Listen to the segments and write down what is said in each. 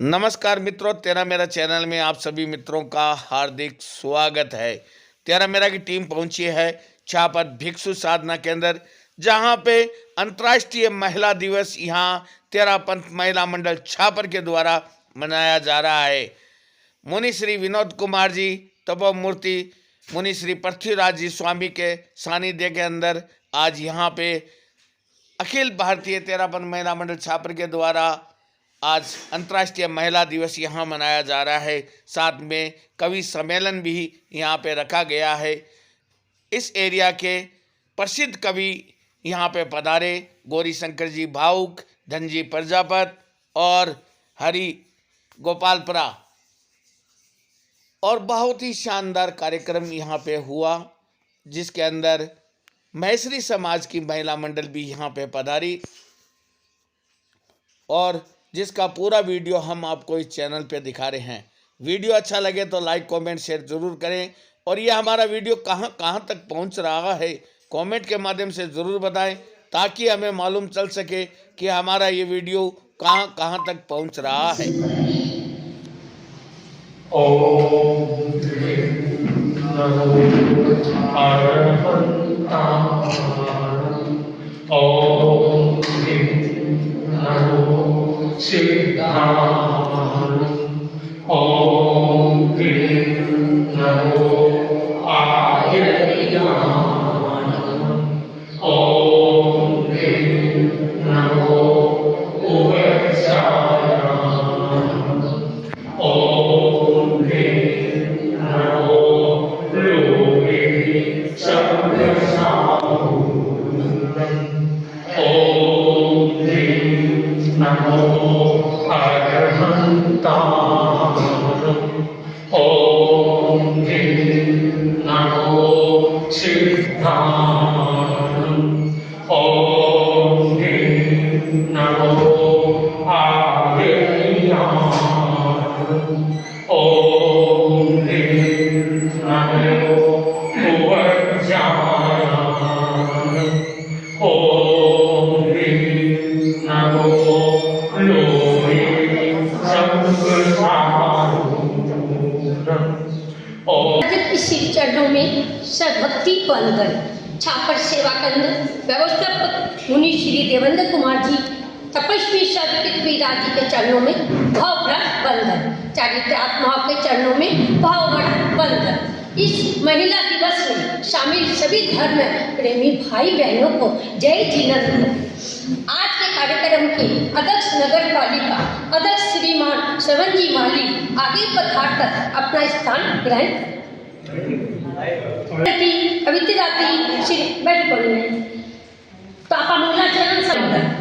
नमस्कार मित्रों, तेरा मेरा चैनल में आप सभी मित्रों का हार्दिक स्वागत है। तेरा मेरा की टीम पहुंची है छापर भिक्षु साधना केंद्र, जहां पे अंतर्राष्ट्रीय महिला दिवस यहाँ तेरा पंथ महिला मंडल छापर के द्वारा मनाया जा रहा है। मुनि श्री विनोद कुमार जी तपो मूर्ति मुनि श्री पृथ्वीराज जी स्वामी के सानिध्य के अंदर आज यहाँ पे अखिल भारतीय तेरा पंथ महिला मंडल छापर के द्वारा आज अंतर्राष्ट्रीय महिला दिवस यहाँ मनाया जा रहा है। साथ में कवि सम्मेलन भी यहाँ पे रखा गया है। इस एरिया के प्रसिद्ध कवि यहाँ पे पधारे, गौरी शंकर जी भावुक, धनजी प्रजापत और हरि गोपालपुरा, और बहुत ही शानदार कार्यक्रम यहाँ पे हुआ, जिसके अंदर महेश्वरी समाज की महिला मंडल भी यहाँ पे पधारी और जिसका पूरा वीडियो हम आपको इस चैनल पे दिखा रहे हैं। वीडियो अच्छा लगे तो लाइक कमेंट शेयर जरूर करें, और ये हमारा वीडियो कहाँ तक पहुंच रहा है कमेंट के माध्यम से ज़रूर बताएं, ताकि हमें मालूम चल सके कि हमारा ये वीडियो कहाँ तक पहुंच रहा है। श्री चरणों में सभक्ति को अंदर छापर सेवा केंद्र व्यवस्थापक मुनि श्री देवेंद्र कुमार जी तपस्वी पृथ्वीराज जी के चरणों में भावभरा वंदन, चारित्र आत्माओं के चरणों में भावभरा वंदन। इस महिला दिवस में शामिल सभी धर्म प्रेमी भाई बहनों को जय जिनेंद्र। आज के कार्यक्रम के अध्यक्ष नगर पालिका अध्यक्ष श्रीमान श्रवण जी माली आगे पधार कर अपना स्थान ग्रहण अवितराती श्री बैठ पापा मोला चरण संदर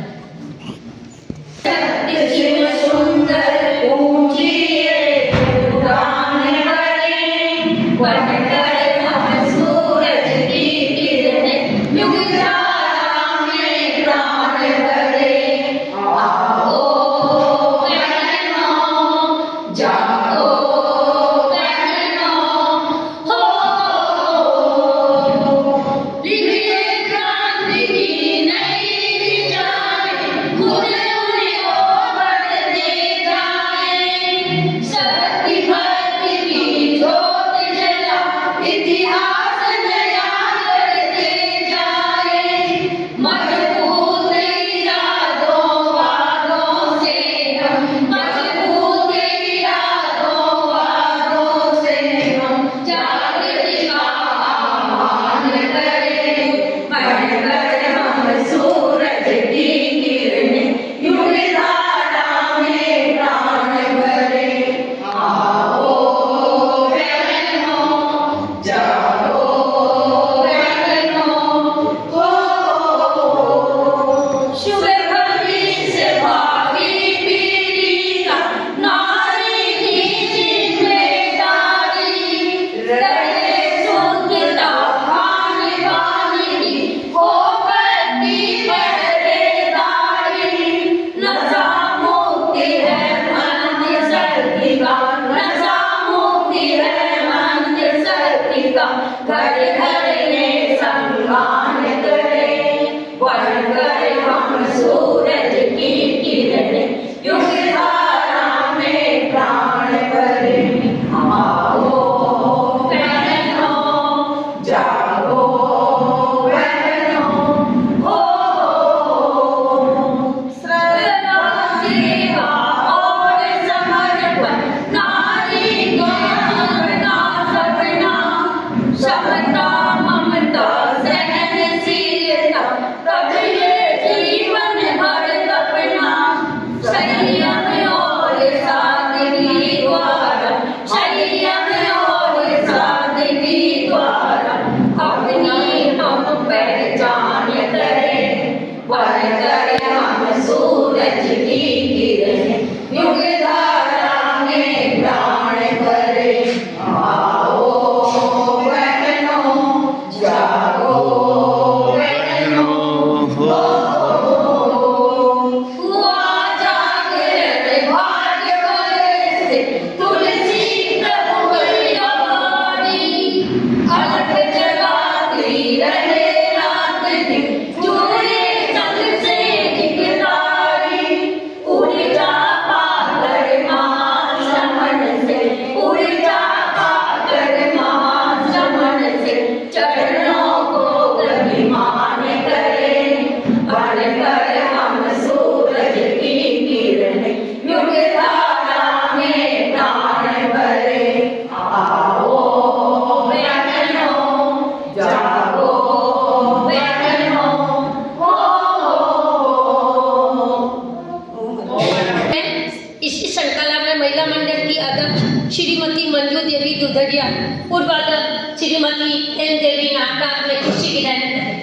श्रीमती मंजू देवी दुधरिया, पूर्वाधर श्रीमती एन देवी नागराज में खुशी विदाई करें।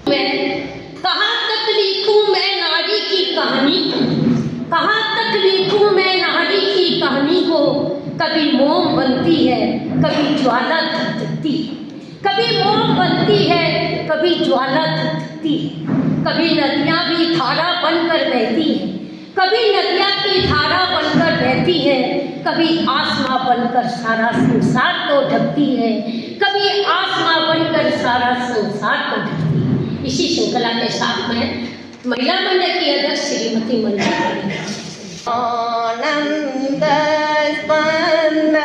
मैं कहाँ तक लिखूं मैं नारी की कहानी, कहाँ तक लिखूं मैं नारी की कहानी को। कभी मोम बनती है, कभी ज्वाला धधकती है, कभी मोम बनती है, कभी ज्वाला धधकती है। कभी नदियाँ भी धारा बनकर बहती है, कभी नदियाँ की धारा बनकर बहती है, कभी आसमां बनकर सारा संसार को ढकती है, कभी आसमां बनकर सारा संसार को ढकती है। इसी श्रृंखला के साथ में महिला मंडल की अध्यक्ष श्रीमती मंजू आनंद स्पंद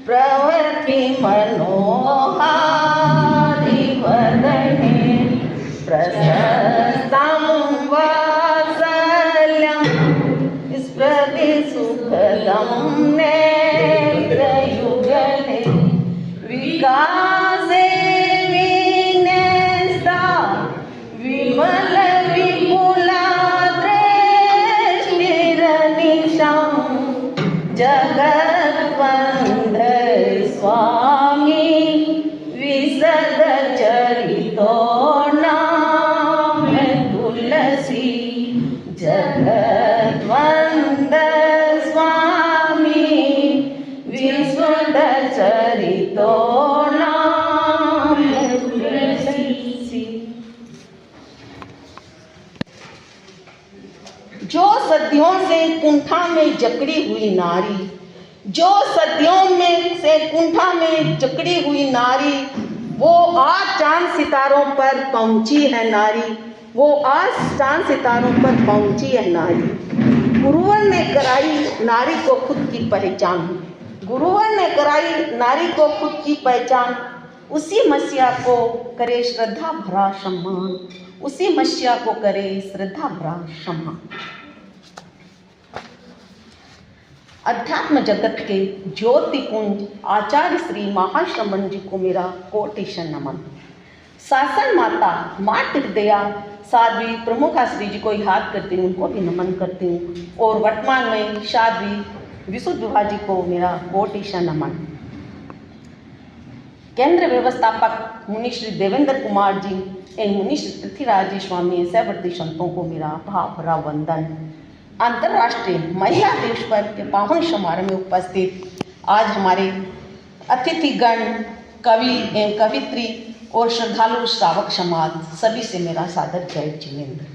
प्रवृत्ति मनोहारी वदने प्रशस्तं वात्सल्यं स्मृति सुखदं नेत्रयुगले विकासे विन्यस्ता विमल विपुला जगत्वंद स्वामी विशद चरितो नाम तुलसी। जगत्वंद स्वामी विशद चरितो नाम तुलसी। जो सदियों से कुंठा में जकड़ी हुई नारी, जो सदियों में से कुंठा में जकड़ी हुई नारी, वो आज चांद सितारों पर पहुंची है नारी, वो आज चांद सितारों पर पहुंची है नारी। गुरुवर ने कराई नारी को खुद की पहचान, गुरुवर ने कराई नारी को खुद की पहचान। उसी मसीहा को करे श्रद्धा भरा सम्मान, उसी मसीहा को करे श्रद्धा भरा सम्मान। अध्यात्म जगत के ज्योतिपुंज आचार्य श्री महाश्रमण जी को मेरा कोटिशन नमन। शासन माता मातृ दया साध्वी प्रमुखा श्री जी को याद करती हूँ, उनको भी नमन करती हूँ। और वर्तमान में साध्वी विशुद्ध विभा जी को मेरा कोटिशन नमन। केंद्र व्यवस्थापक मुनि श्री देवेंद्र कुमार जी एवं मुनि श्री पृथ्वीराज जी स्वामी सहवर्ती संतों को मेरा भाव भरा वंदन। अंतर्राष्ट्रीय महिला दिवस पर के पावन समारोह में उपस्थित आज हमारे अतिथिगण, कवि एवं कवित्री और श्रद्धालु श्रावक समाज सभी से मेरा सादर जय जिनेन्द्र।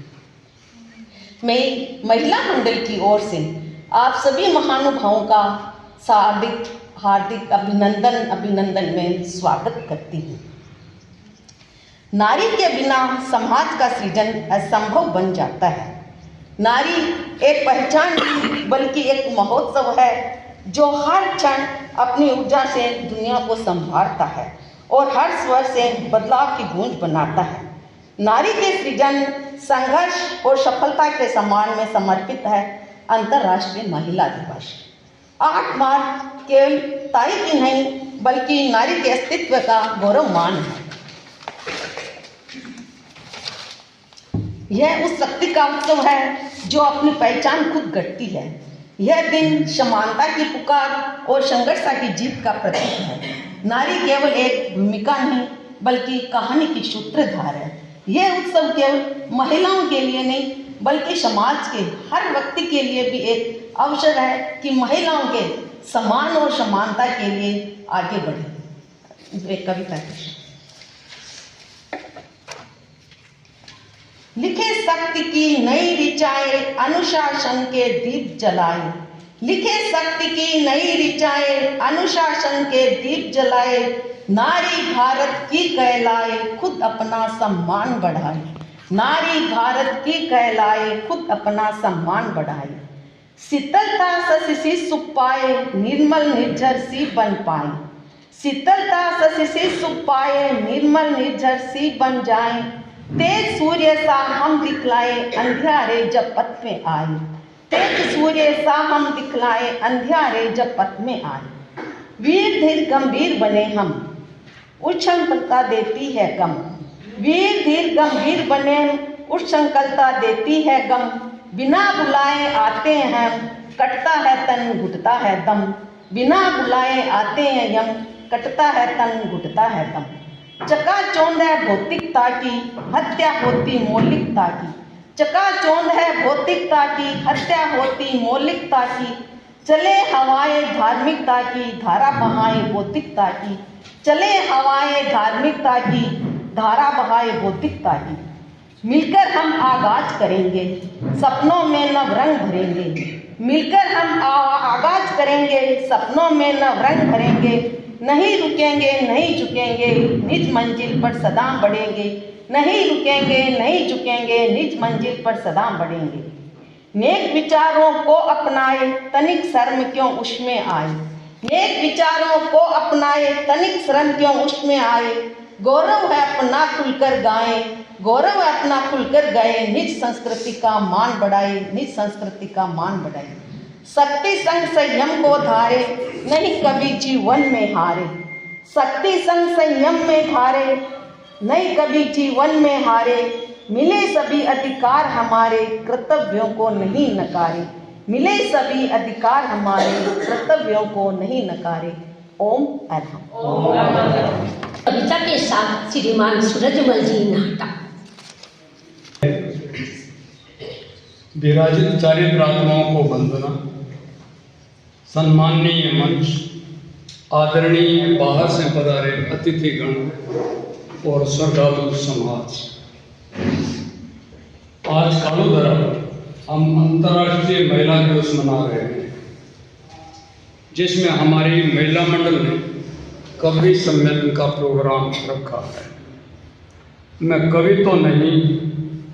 मैं महिला मंडल की ओर से आप सभी महानुभावों का हार्दिक अभिनंदन में स्वागत करती हूँ। नारी के बिना समाज का सृजन असंभव बन जाता है। नारी एक पहचान नहीं बल्कि एक महोत्सव है जो हर क्षण अपनी ऊर्जा से दुनिया को संभालता है और हर स्वर से बदलाव की गूंज बनाता है। नारी के सृजन, संघर्ष और सफलता के सम्मान में समर्पित है अंतर्राष्ट्रीय महिला दिवस। 8 मार्च केवल तारीख ही नहीं बल्कि नारी के अस्तित्व का गौरवमान है। यह उस शक्ति का उत्सव है जो अपनी पहचान खुद गढ़ती है। यह दिन समानता की पुकार और संघर्ष की जीत का प्रतीक है। नारी केवल एक भूमिका नहीं बल्कि कहानी की सूत्रधार है। यह उत्सव केवल महिलाओं के लिए नहीं बल्कि समाज के हर व्यक्ति के लिए भी एक अवसर है कि महिलाओं के सम्मान और समानता के लिए आगे बढ़े। एक कविता है। लिखे शक्ति की नई ऋचाएं अनुशासन के दीप जलाए, लिखे शक्ति की नई ऋचाएं अनुशासन के दीप जलाए, नारी भारत की कहलाए खुद अपना सम्मान बढ़ाए, नारी भारत की कहलाए खुद अपना सम्मान बढ़ाए। शीतलता शशि सुख पाए निर्मल निर्झर सी बन पाए, शीतलता शशि सुख पाए निर्मल निर्झर सी बन जाए। तेज सूर्य सा हम दिखलाए अंधियारे जब पथ में आए, तेज सूर्य सा हम दिखलाए अंधियारे जब पथ में आए। वीर धीर गंभीर बने हम उच्छृंखलता देती है गम, वीर धीर गंभीर बने उच्छृंखलता देती है गम। बिना बुलाए आते हैं हम, कटता है तन घुटता है दम। बिना बुलाए आते हैं हम, कटता है तन घुटता है दम। चकाचौंध है भौतिकता की, हत्या होती मौलिकता की। चकाचौंध है भौतिकता की, हत्या होती मौलिकता की। चले हवाएं धार्मिकता की, धारा बहाए भौतिकता की। चले हवाएं धार्मिकता की, धारा बहाए भौतिकता की। मिलकर हम आगाज करेंगे, सपनों में नव रंग भरेंगे। मिलकर हम आगाज करेंगे, सपनों में नव रंग भरेंगे। नहीं रुकेंगे नहीं झुकेंगे, निज मंजिल पर सदा बढ़ेंगे। नहीं रुकेंगे नहीं झुकेंगे, निज मंजिल पर सदा बढ़ेंगे। नेक विचारों को अपनाए, तनिक शर्म क्यों उसमें आए। नेक विचारों को अपनाए, तनिक शर्म क्यों उसमें आए। गौरव है अपना खुलकर गाएं, गौरव है अपना खुलकर गाएं। निज संस्कृति का मान बढ़ाए, निज संस्कृति का मान बढ़ाए। शक्ति संग संयम को धारे, नहीं कभी जीवन में हारे। शक्ति संग संयम में धारे, नहीं कभी जीवन में हारे। मिले सभी अधिकार हमारे, कर्तव्यों को नहीं नकारे। मिले सभी अधिकार हमारे, कर्तव्यों को नहीं नकारे। ओम अरहम। कविता के साथ श्रीमान सूरजमल जी नाहटा। विराजित चारित्रात्माओं को वंदना। सम्माननीय मंच, आदरणीय बाहर से पधारे अतिथिगण और श्रद्धालु समाज, आज कालोदरा पर हम अंतर्राष्ट्रीय महिला दिवस मना रहे हैं, जिसमें हमारी महिला मंडल ने कवि सम्मेलन का प्रोग्राम रखा है। मैं कवि तो नहीं,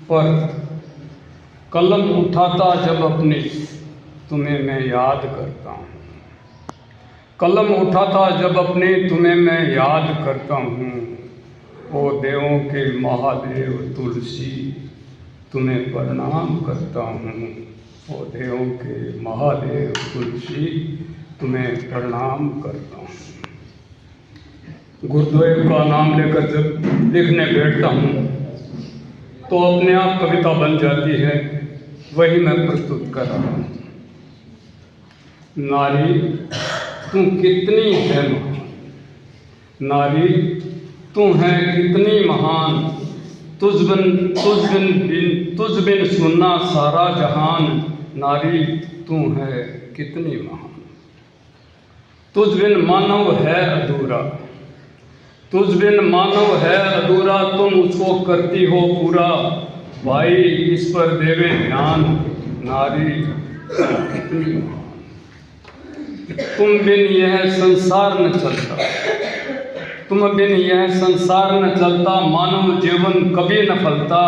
पर कलम उठाता जब अपनी तुम्हें मैं याद करता हूँ। कलम उठाता जब अपने तुम्हें मैं याद करता हूँ। ओ देवों के महादेव तुलसी, तुम्हें प्रणाम करता हूँ। ओ देवों के महादेव तुलसी, तुम्हें प्रणाम करता हूँ। गुरुदेव का नाम लेकर जब लिखने बैठता हूँ तो अपने आप कविता बन जाती है, वही मैं प्रस्तुत कर रहा हूँ। नारी तू कितनी है महान, नारी तू है कितनी महान। तुझ बिन सुनना सारा जहान। नारी तू है कितनी महान। तुझ बिन मानव है अधूरा, तुझ बिन मानव है अधूरा। तुम उसको करती हो पूरा, भाई इस पर देवे ध्यान। नारी कितनी महान। तुम बिन यह संसार न चलता, तुम बिन यह संसार न चलता। मानव जीवन कभी न फलता,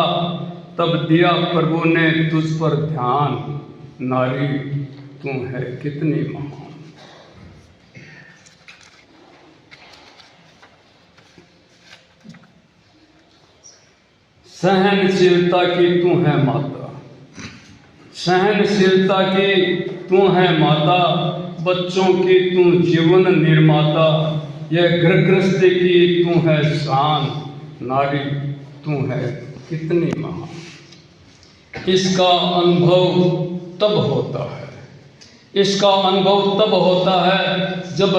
तब दिया प्रभु ने तुझ पर ध्यान। नारी तू है कितनी महान। सहनशीलता की तू है माता, सहनशीलता की तू है माता। बच्चों की तू जीवन निर्माता, यह घर गृहस्थी की तू है शान। नारी तू है कितनी महान। इसका अनुभव तब होता है, इसका अनुभव तब होता है जब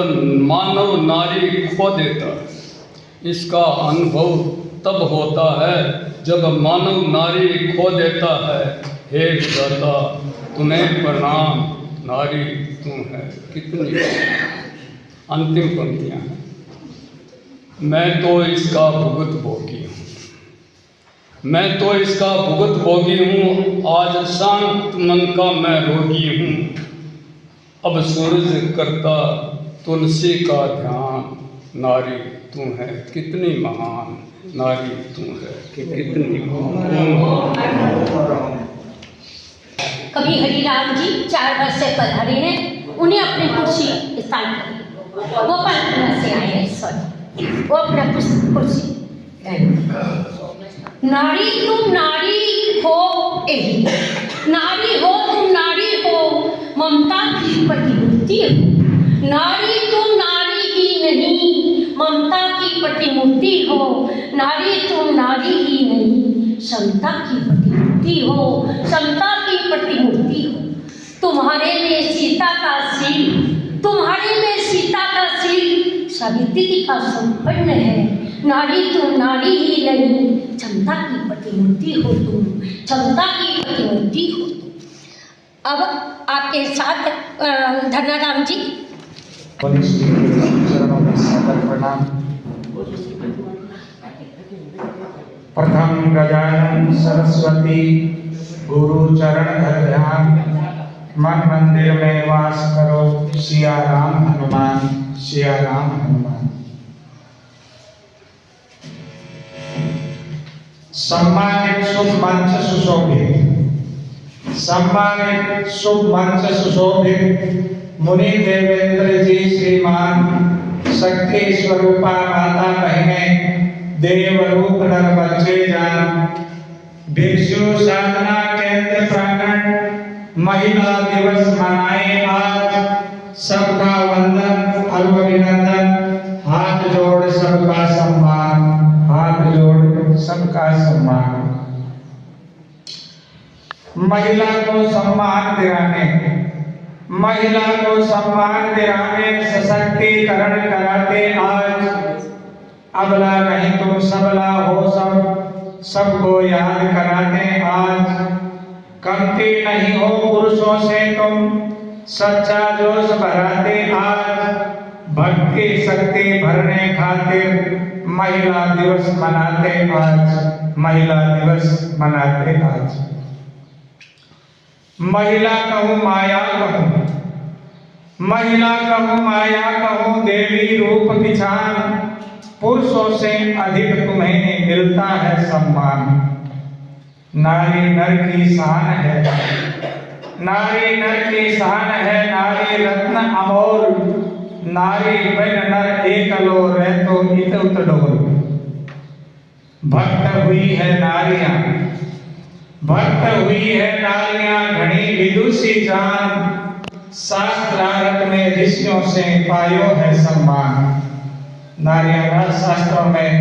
मानव नारी खो देता है। इसका अनुभव तब होता है जब मानव नारी खो देता है। हे विधाता तुम्हें प्रणाम। नारी तू है कितनी। अंतिम पंक्तियां हैं। मैं तो इसका भुगत भोगी हूँ, मैं तो इसका भुगत भोगी हूँ। आज शांत मन का मैं रोगी हूँ। अब सूरज करता तुलसी का ध्यान। नारी तू है कितनी महान। नारी तू है कितनी महान। कवि हरिराम जी 4 वर्ष से पधारे हैं, उन्हें अपनी कुर्सी स्थान करें। गोपालपुर से आए हैं, सॉरी, वो अपना कुर्सी। नारी तुम नारी हो यही, नारी हो तुम नारी हो, ममता की प्रतिमूर्ति हो। नारी तुम नारी ही नहीं, ममता की प्रतिमूर्ति हो। नारी तुम नारी ही नहीं, समता की प्रतिमूर्ति हो। समता की प्रतिमूर्ति हो। तुम्हारे में सीता का शील, तुम्हारे में सीता का शील सावित्री का संपन्न है। नारी तुम नारी ही नहीं, क्षमता की प्रतिमूर्ति हो तुम, क्षमता की प्रतिमूर्ति हो तुम। अब आपके साथ धनाराम जी। चरणों में सादर प्रणाम। प्रथम गजानन सरस्वती गुरु चरण धर ध्यान, मन मंदिर में वास करो सिया राम हनुमान, सिया राम हनुमान। सम्मानित शुभ मंच सुशोभित, सम्मानित शुभ मंच सुशोभित मुनि देवेंद्र जी श्रीमान, शक्ति स्वरूपा माता बहने, देव रूप नर बच्चे जान, भिक्षु साधना केंद्र प्रांगण महिला दिवस मनाए आज। सबका वंदन और अभिनंदन, हाथ जोड़ सबका सम्मान, हाथ जोड़ सबका सम्मान। महिला को सम्मान दिलाने, महिला को सम्मान दिलाने सशक्तिकरण कराते आज। अबला नहीं तुम सबला हो सब, सबको याद कराते आज। कमती नहीं हो पुरुषों से तुम, सच्चा जोश भराते आज। भक्ति शक्ति भरने खातिर महिला दिवस मनाते आज, महिला दिवस मनाते आज। महिला कहूँ माया कहूँ, महिला कहूँ माया कहूँ देवी रूप पिछान, पुरुषों से अधिक तुम्हें मिलता है सम्मान। नारी नर की शान है, नारी नर की शान है, नारी रत्न अमोल, नारी बिन नर एकलो रहतो इत उत डोल। भक्त हुई है नारियां, भक्त हुई है नारियां घनी विदुषी जान, शास्त्रार्थ में ऋषियों से पायो है सम्मान। नारियां शास्त्रों में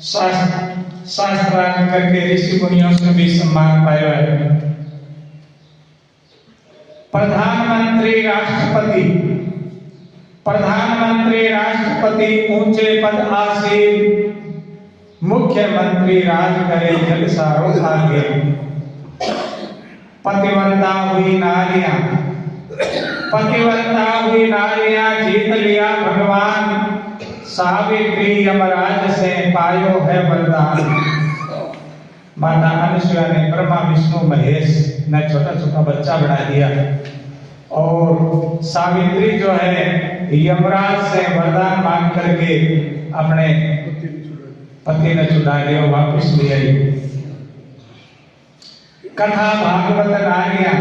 शास्त्रार्थ करके ऋषि मुनियों से भी सम्मान पाया है। प्रधानमंत्री राष्ट्रपति, प्रधानमंत्री राष्ट्रपति ऊंचे पद आसीन, मुख्यमंत्री राज करे जग सारो आगे। पतिव्रता हुई नारियां, पतिव्रता हुई नारियां जीत लिया भगवान, सावित्री यमराज से पायो है वरदान। माता अनुसुईया ने ब्रह्मा विष्णु महेश ने छोटा छोटा बच्चा बना दिया और सावित्री जो है यमराज से वरदान मांग करके अपने पति ने छुड़ा लिया, वापस ले आई। कथा भागवत नारियां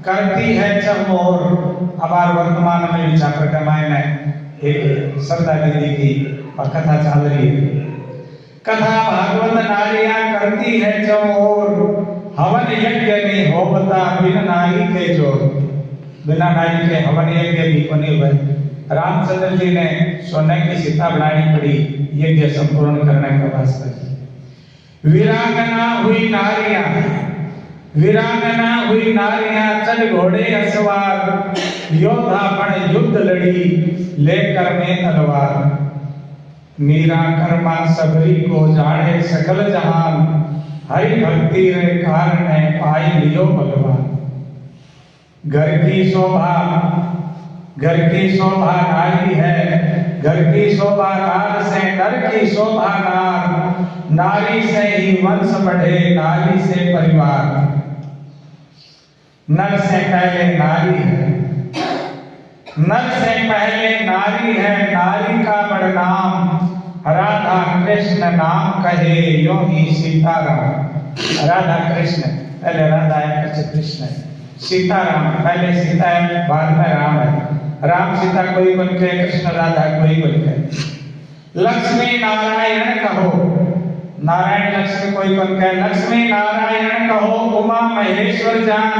करती है चमोर। हमारे वर्तमान में विचार प्रकमाय में एक श्रद्धा दीदी की कथा चल रही है। कथा भागवत नारियां करती है चमोर, हवन यज्ञ नहीं होता बिना नारी के जोर। बिना नारी के हवन यज्ञ भी बने हुए। रामचंद्र जी ने सोने की सीता बनानी पड़ी यज्ञ संपूर्ण करने का वास्ते। वीरांगना हुई नारियां, वीरांगना हुई नारियां चढ़ घोड़े असवार, योद्धा बन युद्ध लड़ी लेकर में तलवार। मीरा कर्मा सबरी को जाने सकल जहान, हरि भक्ति रे कारण पाई लियो भगवान। घर की शोभा, घर की शोभा नारी है, घर की शोभा नार से नर की शोभा नार। नारी से ही वंश बढ़े, नारी से परिवार। नर से पहले नारी है, नर से पहले नारी है, नारी का बड़ नाम। राधा कृष्ण नाम कहे यो ही सीताराम। राधा कृष्ण पहले राधा है, फिर कृष्ण है। सीताराम पहले सीता है, बाद में राम है। राम सीता कोई बन के, कृष्ण राधा कोई बन के। लक्ष्मी नारायण कहो, नारायण लक्ष्मी कोई बन के। लक्ष्मी नारायण कहो उमा महेश्वर जान,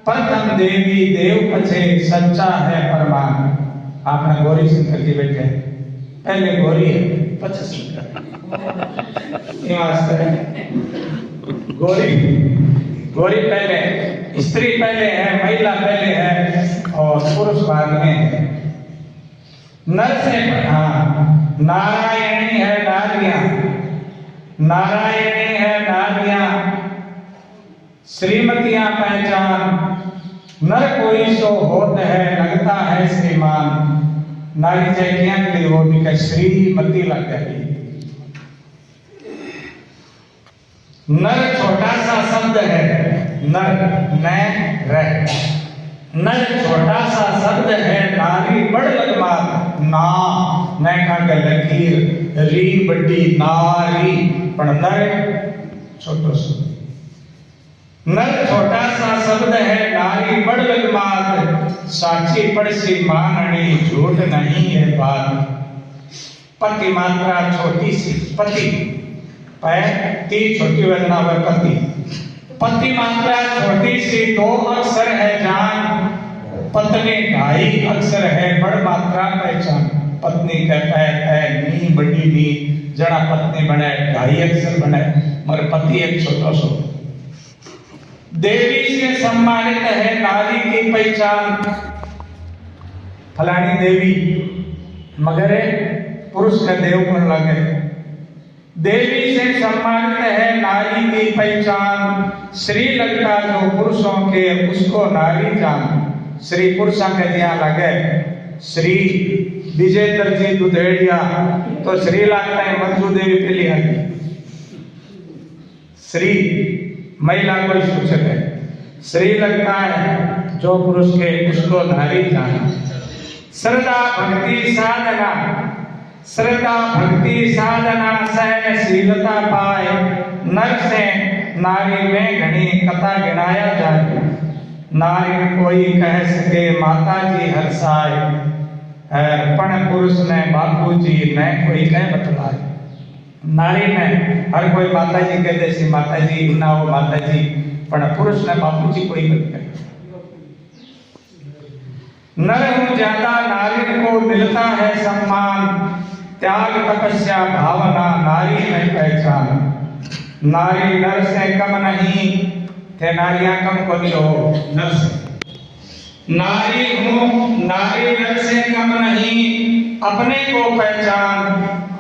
प्रथम देवी देव पछे सच्चा है परमान। आपने गौरी शंकर जी बैठे, पहले गौरी है पछे शंकर। गौरी गौरी पहले, स्त्री पहले है, महिला पहले है और पुरुष बाद में है। नर से हाँ, नारायणी है नारियां, नारायणी है नारियां, श्रीमतियां पहचान, नर कोई सो होत है लगता है श्रीमान। नारी जैकियां के लिए वो भी श्रीमती लग गई। नर छोटा सा शब्द है, नर न रह, नर छोटा सा शब्द है, नारी बड़ लगमात, ना न का लकीर, री बड़ी नारी, पण नर छोटो सा, नर छोटा सा शब्द है, नारी बड़ लगमात, साची पड़सी माननी झूठ नहीं है बात। पति मात्रा छोटी सी, पति ती छोटी वजना है पति, पति मात्रा छोटी सी, दो अक्षर है जान, पत्नी ढाई अक्षर है बड़ मात्रा पहचान। पत्नी कहता है नी बड़ी नी, जड़ा पत्नी बने ढाई अक्षर बने, मगर पति एक छोटो सो। देवी से सम्मानित है नारी की पहचान, फलानी देवी, मगर पुरुष का देव गुण लगे। देवी से सम्मानित है नारी की पहचान, श्री लगता जो पुरुषों के उसको नारी जान। श्री पुरुषों के दिया लगे, श्री विजेंद्र जी दुधेड़िया तो श्री लगता है मंजू देवी के लिए, श्री महिला को सूचक है, श्री लगता है जो पुरुष के उसको नारी जाना। श्रद्धा भक्ति साधना, श्रद्धा भक्ति साधना सहनशीलता पाए, नर से नारी में घनी कथा गिनाया जाए। नारी कोई कह सके माता जी हर्षाए, पण पुरुष ने बापू जी न कोई कह बतलाए। नारी में हर कोई माता जी कहते सी माता जी ना हो माता जी, पण पुरुष ने बापू जी कोई कहते। नर हूं ज्यादा नारी को मिलता है सम्मान, त्याग तपस्या भावना नारी में पहचान। नारी नर से कम नहीं, थे नारियां कम को हो नर से। नारी हूं नारी नर से कम नहीं, अपने को पहचान,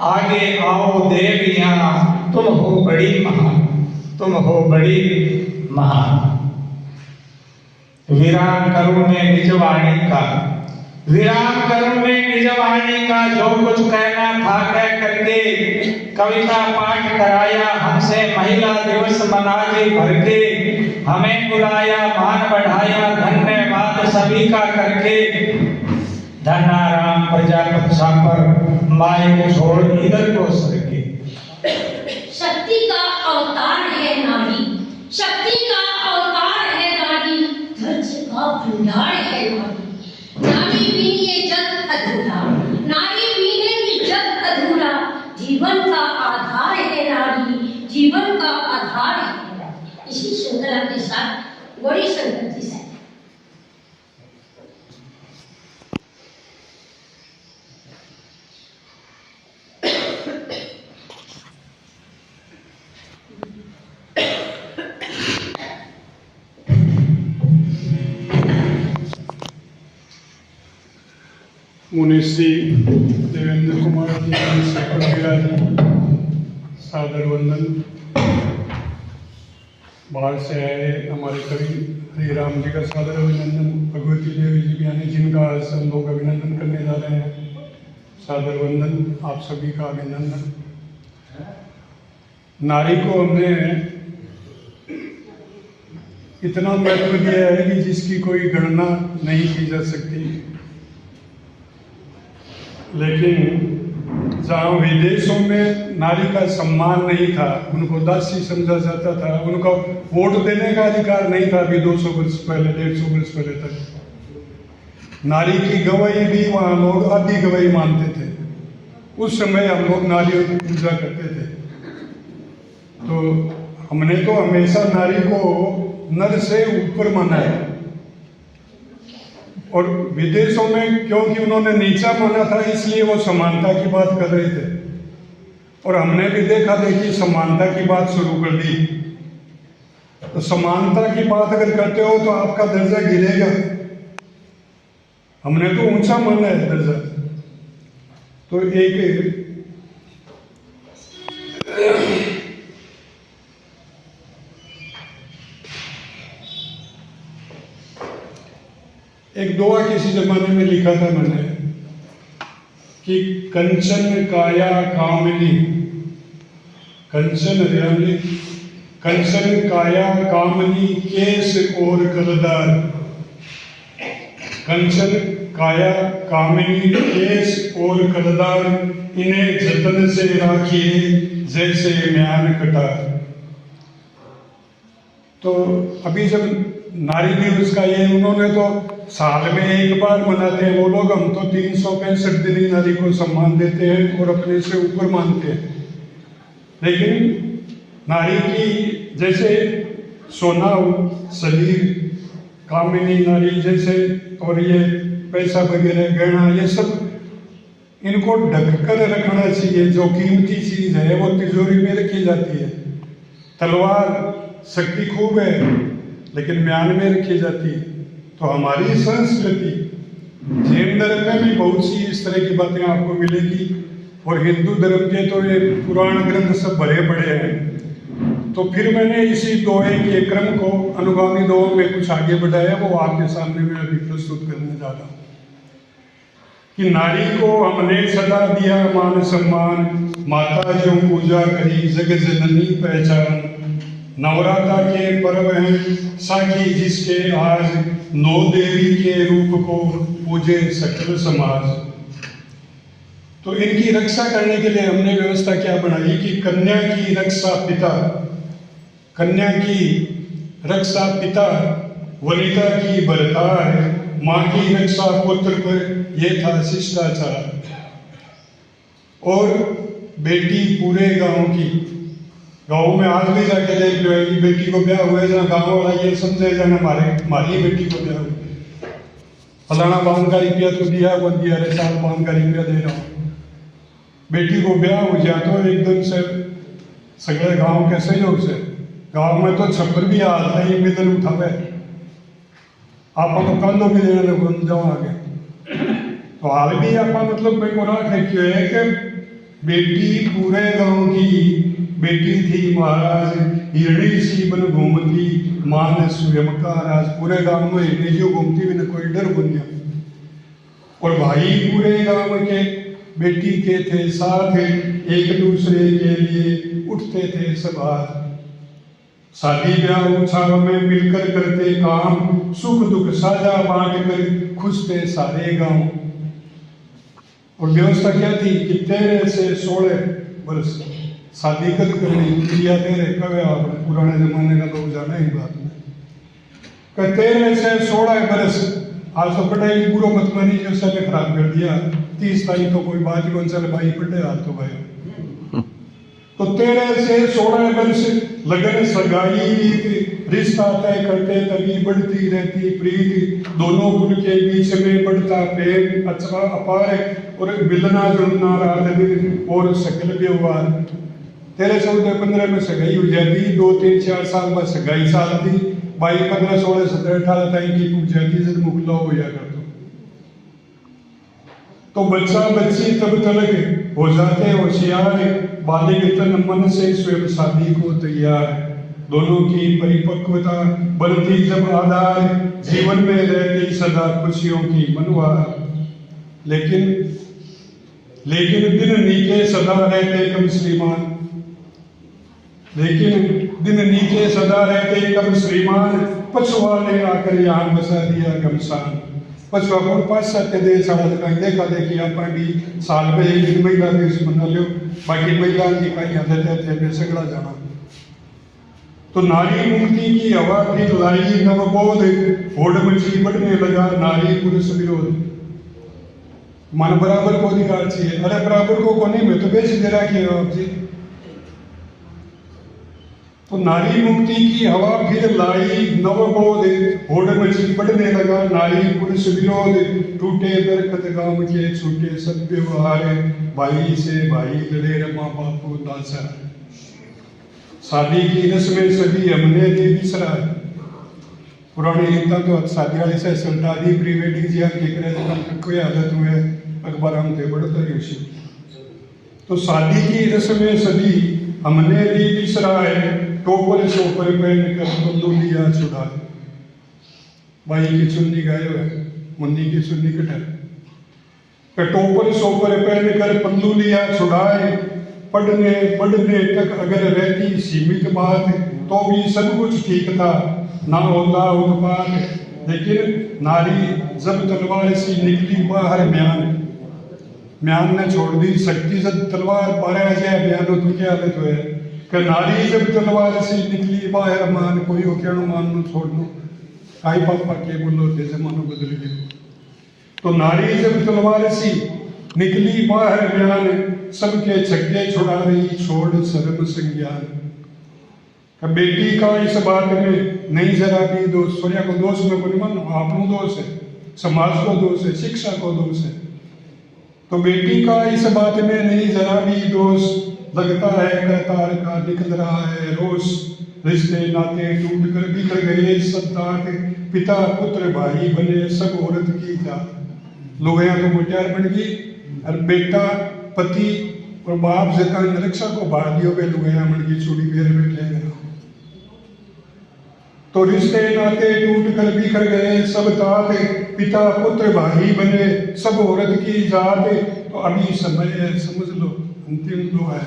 आगे आओ देवियां, तुम हो बड़ी महान, तुम हो बड़ी महान। विराम करूं मैं निजवाणी का, विराम करूं मैं निजवाणी का, जो कुछ कहना था कह करके। कविता पाठ कराया हमसे महिला दिवस मना जी भर के, हमें बुलाया मान बढ़ाया धन्यवाद सभी का करके। धनाराम प्रजापति पर माए को छोड़ इधर को सरके। शक्ति का अवतार है नारी, शक्ति का अवतार है नारी, धैर्य का भंडार है नारी। नारी बिन ये जग अधूरा, नारी बिन ये जग अधूरा, जीवन का आधार है नारी, जीवन का आधार है नारी। इसी श्रृंखला के साथ गौरी शंकर जी से मुनिश्री देवेंद्र कुमार जी सादर वंदन। बाहर से आए हमारे कवि हरिराम जी का सादर अभिनंदन। भगवती देवी जी भी आने जिनका आज हम लोग अभिनंदन करने जा रहे हैं, सादर वंदन आप सभी का अभिनंदन। नारी को हमने इतना महत्व दिया है कि जिसकी कोई गणना नहीं की जा सकती। लेकिन जहाँ विदेशों में नारी का सम्मान नहीं था, उनको दासी समझा जाता था, उनका वोट देने का अधिकार नहीं था अभी 200 वर्ष पहले 150 वर्ष पहले तक। नारी की गवाही भी वहाँ लोग आधी गवाही मानते थे। उस समय हम लोग नारियों की पूजा करते थे। तो हमने तो हमेशा नारी को नर से ऊपर माना है, और विदेशों में क्योंकि उन्होंने नीचा माना था इसलिए वो समानता की बात कर रहे थे, और हमने भी देखा देखी समानता की बात शुरू कर दी। तो समानता की बात अगर करते हो तो आपका दर्जा गिरेगा। हमने तो ऊंचा माना है दर्जा। तो एक दुआ किसी जमाने में लिखा था मैंने कि कंचन काया कामिनी, कंचन हरियाली, कंचन काया कामनी केस और कलदार, कंचन काया कामिनी केस और कलदार, इन्हें जतन से राखिए जैसे म्यान कटार। तो अभी जब नारी दिवस का ये उन्होंने तो साल में एक बार मनाते हैं वो लोग, हम तो 365 दिन ही नारी को सम्मान देते हैं और अपने से ऊपर मानते हैं। लेकिन नारी की जैसे सोना शरीर, कामिनी नारी जैसे, और ये पैसा वगैरह गहना, ये सब इनको ढक कर रखना चाहिए। जो कीमती चीज है वो तिजोरी में रखी जाती है। तलवार शक्ति खूब है लेकिन म्यान में रखी जाती है। तो हमारी संस्कृति, जैन धर्म में भी बहुत सी इस तरह की बातें आपको मिलेगी, और हिंदू धर्म के तो ये पुराण ग्रंथ सब भरे पड़े हैं। तो फिर मैंने इसी दोहे के क्रम को अनुगामी दोहों में कुछ आगे बढ़ाया, वो आपके सामने मैं अभी प्रस्तुत करने जा रहा हूँ। कि नारी को हमने सदा दिया मान सम्मान, माता जो पूजा करी जग जननी पहचान। नवरात्रा के पर्व हैं साखी जिसके आज, नौ देवी के रूप को पूजे सकल समाज। तो इनकी रक्षा करने के लिए हमने व्यवस्था क्या बनाई कि कन्या की रक्षा पिता, कन्या की रक्षा पिता, वनिता की बरतार, माँ की रक्षा पुत्र पर, यह था शिष्टाचार। और बेटी पूरे गांव की, गांव में आज भी जाके देख लो कि बेटी को ब्याह हुआ है, जहाँ गाँव वाला ये समझे जाना हमारी बेटी को ब्याह हुआ, फलाना 5,000 रुपया तो दिया, वो दिया रे साल 5,000 रुपया दे रहा हूँ। बेटी को ब्याह हो जाए तो एकदम से सगले गांव के सहयोग से, गांव में तो छप्पर भी हाथ नहीं मिदल उठावे, आप तो कंधों भी लेने लग जाओ आगे। तो हाल भी आप मतलब मैं को राख रखियो है कि बेटी पूरे गांव की बेटी थी महाराज, हिरणी सी बन घूमती मान स्वयं का राज। पूरे गांव में हिरणी जो घूमती भी न कोई डर बनिया। और भाई पूरे गांव के बेटी के थे साथ, एक दूसरे के लिए उठते थे सवार। शादी ब्याह उत्सव में मिलकर करते काम, सुख दुख साझा बांट कर खुश थे सारे गांव। और व्यवस्था क्या थी कि 13 से 16 वर्ष शादी कर करनी दिया। 13 कवे आपने पुराने जमाने का लोग जाने ही बात में, 13 से 16 वर्ष। आज तो पढ़ाई पूरा मत मानी जो सब खराब कर दिया। 30 तारीख तो कोई बात ही कौन सा भाई पढ़े हाथ तो भाई। तो 13 से 16 वर्ष लगन सगाई, रिश्ता तय करते तभी बढ़ती रहती प्रीति। दोनों कुल के बीच में बढ़ता प्रेम अच्छा अपार, और मिलना जुलना रात दिन और सकल व्यवहार। 13, 14, 15 में सगाई हो जाती, 2, 3, 4 साल बाद सगाई साल थी, 22, 15, 16, 17, 18 तक की पूछ जाती जब मुखला हो जा कर। तो बच्चा बच्ची तब तलक हो जाते होशियार, बालिग तन मन से स्वयं शादी को तैयार। दोनों की परिपक्वता बनती जब आधार, जीवन में रहती सदा खुशियों की मनवार। लेकिन दिन नीके सदा रहते कब श्रीमान, लेकिन दिन नीचे सदा रहते कब श्रीमान। पछुआ ने आकर यहाँ बसा दिया गमसान। पछुआ को 5-7 देश देखा देखी आप भी साल में एक दिन महिला दिवस मना लो, बाकी महिला की कहीं आदत थे सगड़ा जाना। तो नारी मुक्ति की हवा फिर लाई नवबोध, होड़ मची बढ़ने लगा नारी पुरुष विरोध। मन बराबर को अधिकार चाहिए, अरे बराबर को नहीं, मैं तो बेच दे रहा कि आप जी। तो नारी मुक्ति की हवा फिर लाई नवबोध, होड़ मची बढ़ने लगा नारी पुरुष विरोध। टूटे दरखत गांव के छूटे सब व्यवहार, भाई से भाई लड़े रे माँ बाप को दासा। शादी की रस्में सभी हमने दे बिसरा। पुरानी रीता तो शादी वाले से संतादी प्री वेडिंग जी हम देख रहे थे, कोई आदत हुए अखबार हम थे बढ़ता ही उसी। तो शादी की रस्में सभी हमने दी बिसराए, टोपर सोपर पहन कर बंदू लिया छुड़ाए। भाई की चुन्नी गायब है, मुन्नी की चुन्नी कटा। टोपर सोपर पहन कर पल्लू लिया छुड़ाए। पढ़ने पढ़ने तक अगर रहती सीमित बात तो भी सब कुछ ठीक था, ना होता उत्पात। लेकिन नारी जब तलवार सी निकली बाहर म्यान ने छोड़ दी शक्ति। जब तलवार पारा जाए म्यान तो क्या हालत हुए कि नारी जब तलवार सी निकली बाहर मान, कोई हो क्या मान लो छोड़ दो, काई पापा के बोलो थे जमानो बदल गए। तो नारी जब तलवार सी निकली बाहर म्यान, सबके छक्के छुड़ा रही छोड़ शर्म संज्ञान। बेटी का इस बात में नहीं जरा भी दोष, सूर्या को दोष में कोई मानो, आपको दोष है, समाज को दोष है, शिक्षा को दोष है। तो बेटी का इस बात में नहीं जरा भी दोष, लगता है करतार का निकल रहा है रोष। रिश्ते नाते टूट कर बिखर गए सद्दात, पिता पुत्र भाई बने सब औरत की जात। लोगों तो मुटियार बन गई और बेटा पति और बाप से रक्षा को बाधियों पे लुगैया बन गई, चूड़ी फेर बैठे। तो रिश्ते नाते टूट कर बिखर गए सब तात, पिता पुत्र भाई बने सब औरत की जात। तो अभी समय है समझ लो, अंतिम दो है,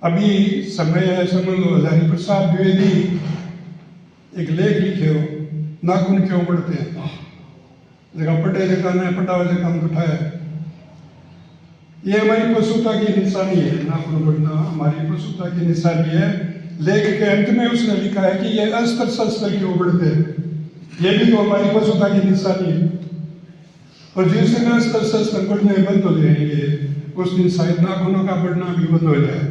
अभी समय है समझ लो। हजारी प्रसाद द्विवेदी एक लेख लिखे हो, नाखून क्यों बढ़ते हैं, जगह पटे जगह ने पटावे से काम उठाया। ये हमारी पशुता की निशानी है, नाखून बढ़ना हमारी पशुता की निशानी है। लेख के अंत में उसने लिखा है कि ये अस्त्र शस्त्र क्यों बढ़ते हैं, ये भी तो हमारी पशुता की निशानी है। और जिस दिन अस्त्र शस्त्र बढ़ने बंद हो जाएंगे उस दिन शायद नाखूनों का बढ़ना भी बंद हो जाए।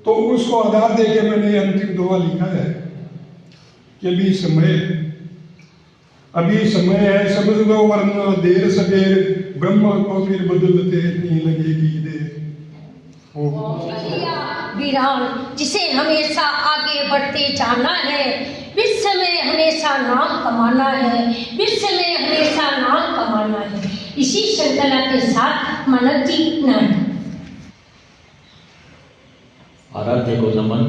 तो उसको आधार देके मैंने ये अंतिम दुआ लिखा है कि अभी समय है समझ लो, वरना देर सवेर ब्रह्मा को फिर बदलते नहीं लगेगी देर। वीरान जिसे हमेशा आगे बढ़ते जाना है, विश्व में हमेशा नाम कमाना है, विश्व में हमेशा नाम कमाना है। इसी श्रृंखला के साथ मनन जी नाम आराध्य को नमन।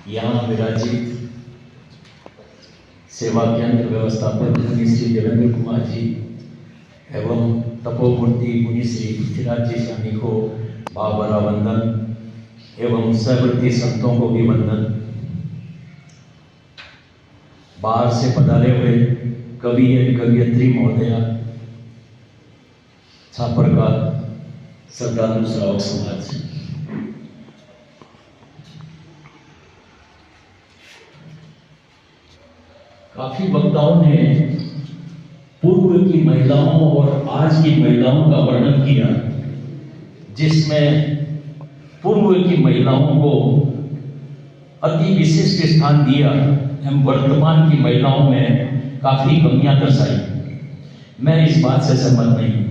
यहाँ विराजित सेवा केंद्र व्यवस्थापक मुनि श्री देवेंद्र कुमार जी एवं तपोमूर्ति मुनि श्री पृथ्वीराज जी स्वामी को बाबरा वंदन एवं सहवर्ती संतों को भी वंदन। बाहर से पधारे हुए कवि एवं कवियत्री महोदया, छापर का श्रद्धालु श्रावक समाज, काफी वक्ताओं ने पूर्व की महिलाओं और आज की महिलाओं का वर्णन किया, जिसमें पूर्व की महिलाओं को अति विशिष्ट स्थान दिया एवं वर्तमान की महिलाओं में काफी कमियां दर्शाई। मैं इस बात से सहमत नहीं हूं।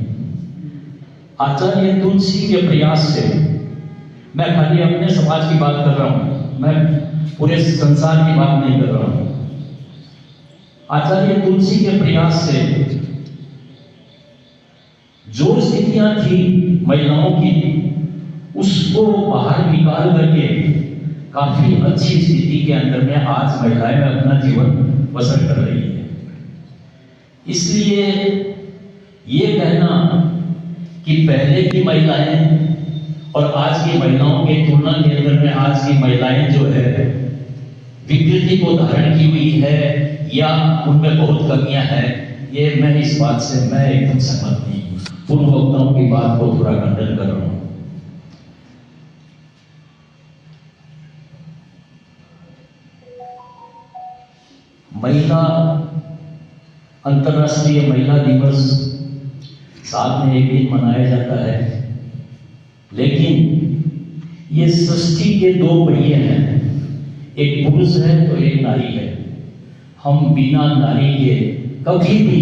आचार्य तुलसी के प्रयास से, मैं खाली अपने समाज की बात कर रहा हूं, मैं पूरे संसार की बात नहीं कर रहा हूं। आचार्य तुलसी के प्रयास से जो स्थितियां थी महिलाओं की, उसको बाहर निकाल करके काफी अच्छी स्थिति के अंदर में आज महिलाएं अपना जीवन बसर कर रही है। इसलिए ये कहना कि पहले की महिलाएं और आज की महिलाओं के तुलना के अंदर में आज की महिलाएं जो है विकृति को धारण की हुई है या उनमें बहुत कमियां हैं, ये मैं इस बात से मैं एकदम सहमत नहीं हूँ। पूर्व वक्ताओं की बात को थोड़ा खंडन कर रहा हूँ। महिला अंतर्राष्ट्रीय महिला दिवस साल में एक दिन मनाया जाता है, लेकिन ये सृष्टि के दो पहिए हैं, एक पुरुष है तो एक नारी है। हम बिना नारी के कभी भी,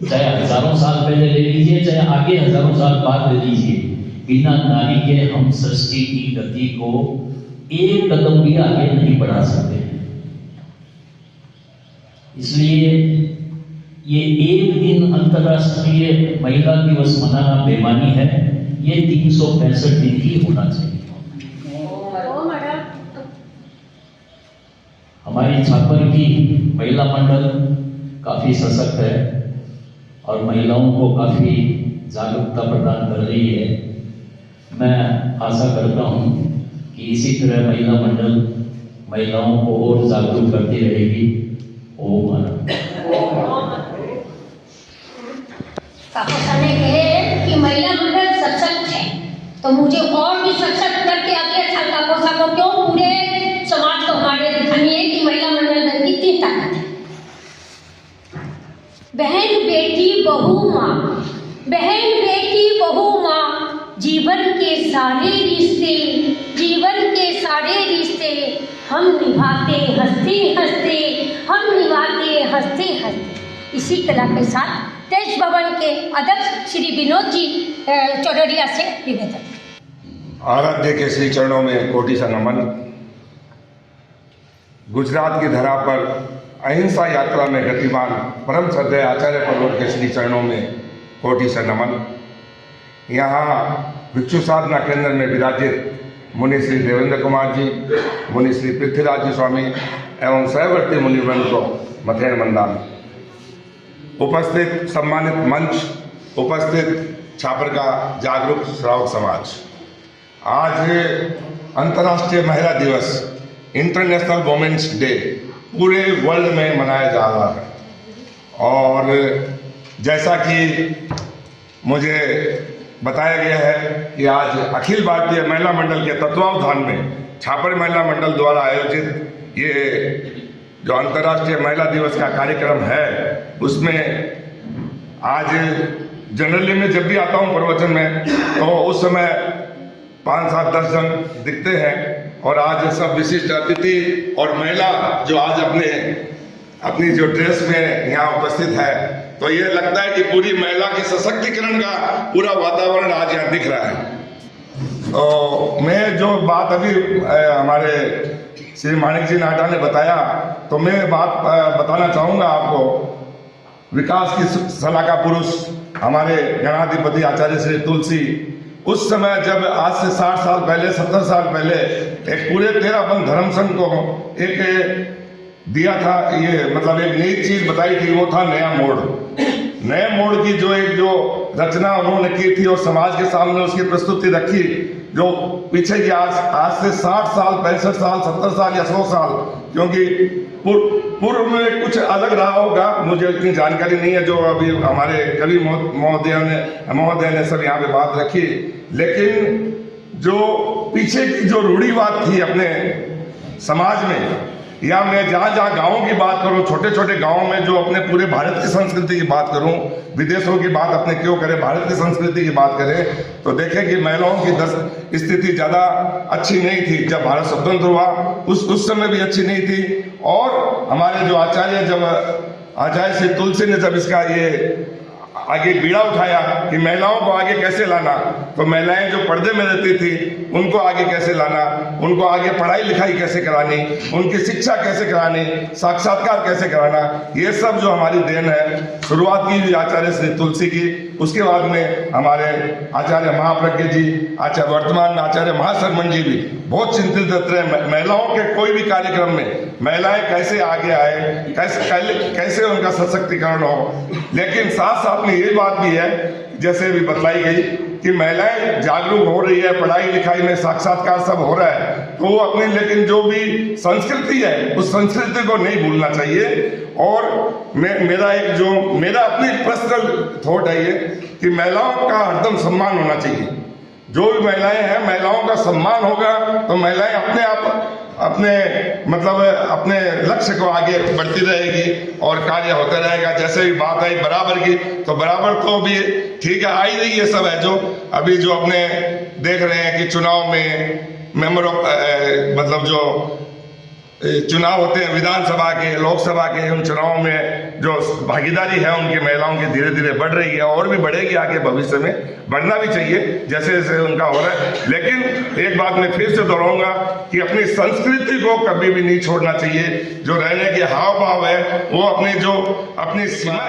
चाहे हजारों साल पहले ले लीजिए चाहे आगे हजारों साल बाद ले लीजिए, बिना नारी के हम सृष्टि की गति को एक कदम भी आगे नहीं बढ़ा सकते हैं। इसलिए ये एक दिन अंतर्राष्ट्रीय महिला दिवस मनाना बेमानी है, ये 365 दिन ही होना चाहिए। हमारी छापर की महिला मंडल काफी सशक्त है और महिलाओं को काफी जागरूकता प्रदान कर रही है। मैं आशा करता हूं कि इसी तरह महिला मंडल महिलाओं को और जागरूक करती रहेगी। ओम काका ने कहे कि महिला मंडल सशक्त है, तो मुझे और भी सशक्त करके अगले साल का पोषा को क्यों पूरे समाज को हमारे दिखानी है कि महिला मंडल में कितनी ताकत है। बहन बेटी बहू माँ, बहन बेटी बहू माँ, जीवन के सारे रिश्ते, जीवन के सारे रिश्ते हम निभाते हंसते हंसते, हम निभाते हंसते हंसते। इसी कला के साथ तेज भवन के अध्यक्ष श्री विनोद जी चौरड़िया से निवेदन। आराध्य के श्री चरणों में कोटि सा नमन। गुजरात की धरा पर अहिंसा यात्रा में गतिमान परम श्रद्धेय आचार्य पर्वत के श्री चरणों में कोटि सा नमन। यहाँ भिक्षु साधना केंद्र में विराजित मुनि श्री देवेंद्र कुमार जी, मुनि श्री पृथ्वीराज जी स्वामी एवं सहवर्ती मुनिवृंद को मथेन वंदन। उपस्थित सम्मानित मंच, उपस्थित छापर का जागरूक श्रावक समाज, आज अंतर्राष्ट्रीय महिला दिवस, इंटरनेशनल वुमेन्स डे पूरे वर्ल्ड में मनाया जा रहा है। और जैसा कि मुझे बताया गया है कि आज अखिल भारतीय महिला मंडल के तत्वावधान में छापर महिला मंडल द्वारा आयोजित ये जो अंतर्राष्ट्रीय महिला दिवस का कार्यक्रम है, उसमें आज जनरली मैं जब भी आता हूँ प्रवचन में तो उस समय 5, 7, 10 जन दिखते हैं, और आज सब विशिष्ट अतिथि और महिला जो आज अपनी जो ड्रेस में यहाँ उपस्थित है, तो ये लगता है कि पूरी महिला के सशक्तिकरण का पूरा वातावरण आज यहाँ दिख रहा है। तो मैं जो बात अभी हमारे श्री माणिक जी नाडा ने बताया, तो मैं बात बताना चाहूँगा आपको। विकास की सलाहका पुरुष हमारे गणाधिपति आचार्य श्री तुलसी, उस समय जब आज से 60 साल पहले, 70 साल पहले एक पूरे 13 बंद धर्म संघ को एक दिया था, ये मतलब एक नई चीज बताई थी, वो था नया मोड़। नए मोड़ की जो रचना उन्होंने की थी और समाज के सामने उसकी प्रस्तुति रखी, जो पीछे की आज से 60 साल, 65 साल, 70 साल या 100 साल, क्योंकि पूर्व में कुछ अलग रहा होगा, मुझे इतनी जानकारी नहीं है जो अभी हमारे कवि महोदय ने सब यहाँ पे बात रखी। लेकिन जो पीछे की जो रूढ़िवाद थी अपने समाज में, या मैं जहाँ गांवों की बात करूँ, छोटे छोटे गांवों में जो अपने पूरे भारत की संस्कृति की बात करूँ, विदेशों की बात अपने क्यों करें, भारत की संस्कृति की बात करें, तो देखें कि महिलाओं की स्थिति ज़्यादा अच्छी नहीं थी। जब भारत स्वतंत्र हुआ उस समय भी अच्छी नहीं थी। और हमारे जो आचार्य श्री तुलसी ने जब इसका ये आगे बीड़ा उठाया कि महिलाओं को आगे कैसे लाना, तो महिलाएं जो पर्दे में रहती थी उनको आगे कैसे लाना, उनको आगे पढ़ाई लिखाई कैसे करानी, उनकी शिक्षा कैसे करानी, साक्षात्कार कैसे कराना, ये सब जो हमारी देन है। शुरुआत की आचार्य श्री तुलसी की, उसके बाद में हमारे आचार्य महाप्रज्ञ जी, वर्तमान आचार्य महाशर्मन जी भी बहुत चिंतित रहते हैं महिलाओं के कोई भी कार्यक्रम में महिलाएं कैसे आगे आए, कैसे उनका सशक्तिकरण हो। लेकिन साथ साथ में ये बात भी है, जैसे भी बतलाई गई कि महिलाएं जागरूक हो रही है, पढ़ाई लिखाई में साक्षात्कार सब हो रहा है, तो वो अपने लेकिन जो भी संस्कृति है उस संस्कृति को नहीं भूलना चाहिए। और मेरा अपनी पर्सनल थॉट है ये कि महिलाओं का हरदम सम्मान होना चाहिए। जो भी महिलाएं हैं, महिलाओं का सम्मान होगा तो महिलाएं अपने आप अपने लक्ष्य को आगे बढ़ती रहेगी और कार्य होता रहेगा। जैसे भी बात आई बराबर की, तो बराबर तो भी ठीक है, आई रही है सब है। जो अभी जो अपने देख रहे हैं कि चुनाव में मेंबर ऑफ जो चुनाव होते हैं विधानसभा के, लोकसभा के, उन चुनावों में जो भागीदारी है उनकी महिलाओं की धीरे धीरे बढ़ रही है और भी बढ़ेगी आगे भविष्य में, बढ़ना भी चाहिए जैसे जैसे उनका हो रहा है। लेकिन एक बात मैं फिर से दोहराऊंगा कि अपनी संस्कृति को कभी भी नहीं छोड़ना चाहिए। जो रहने के हाव भाव है वो अपनी सीमा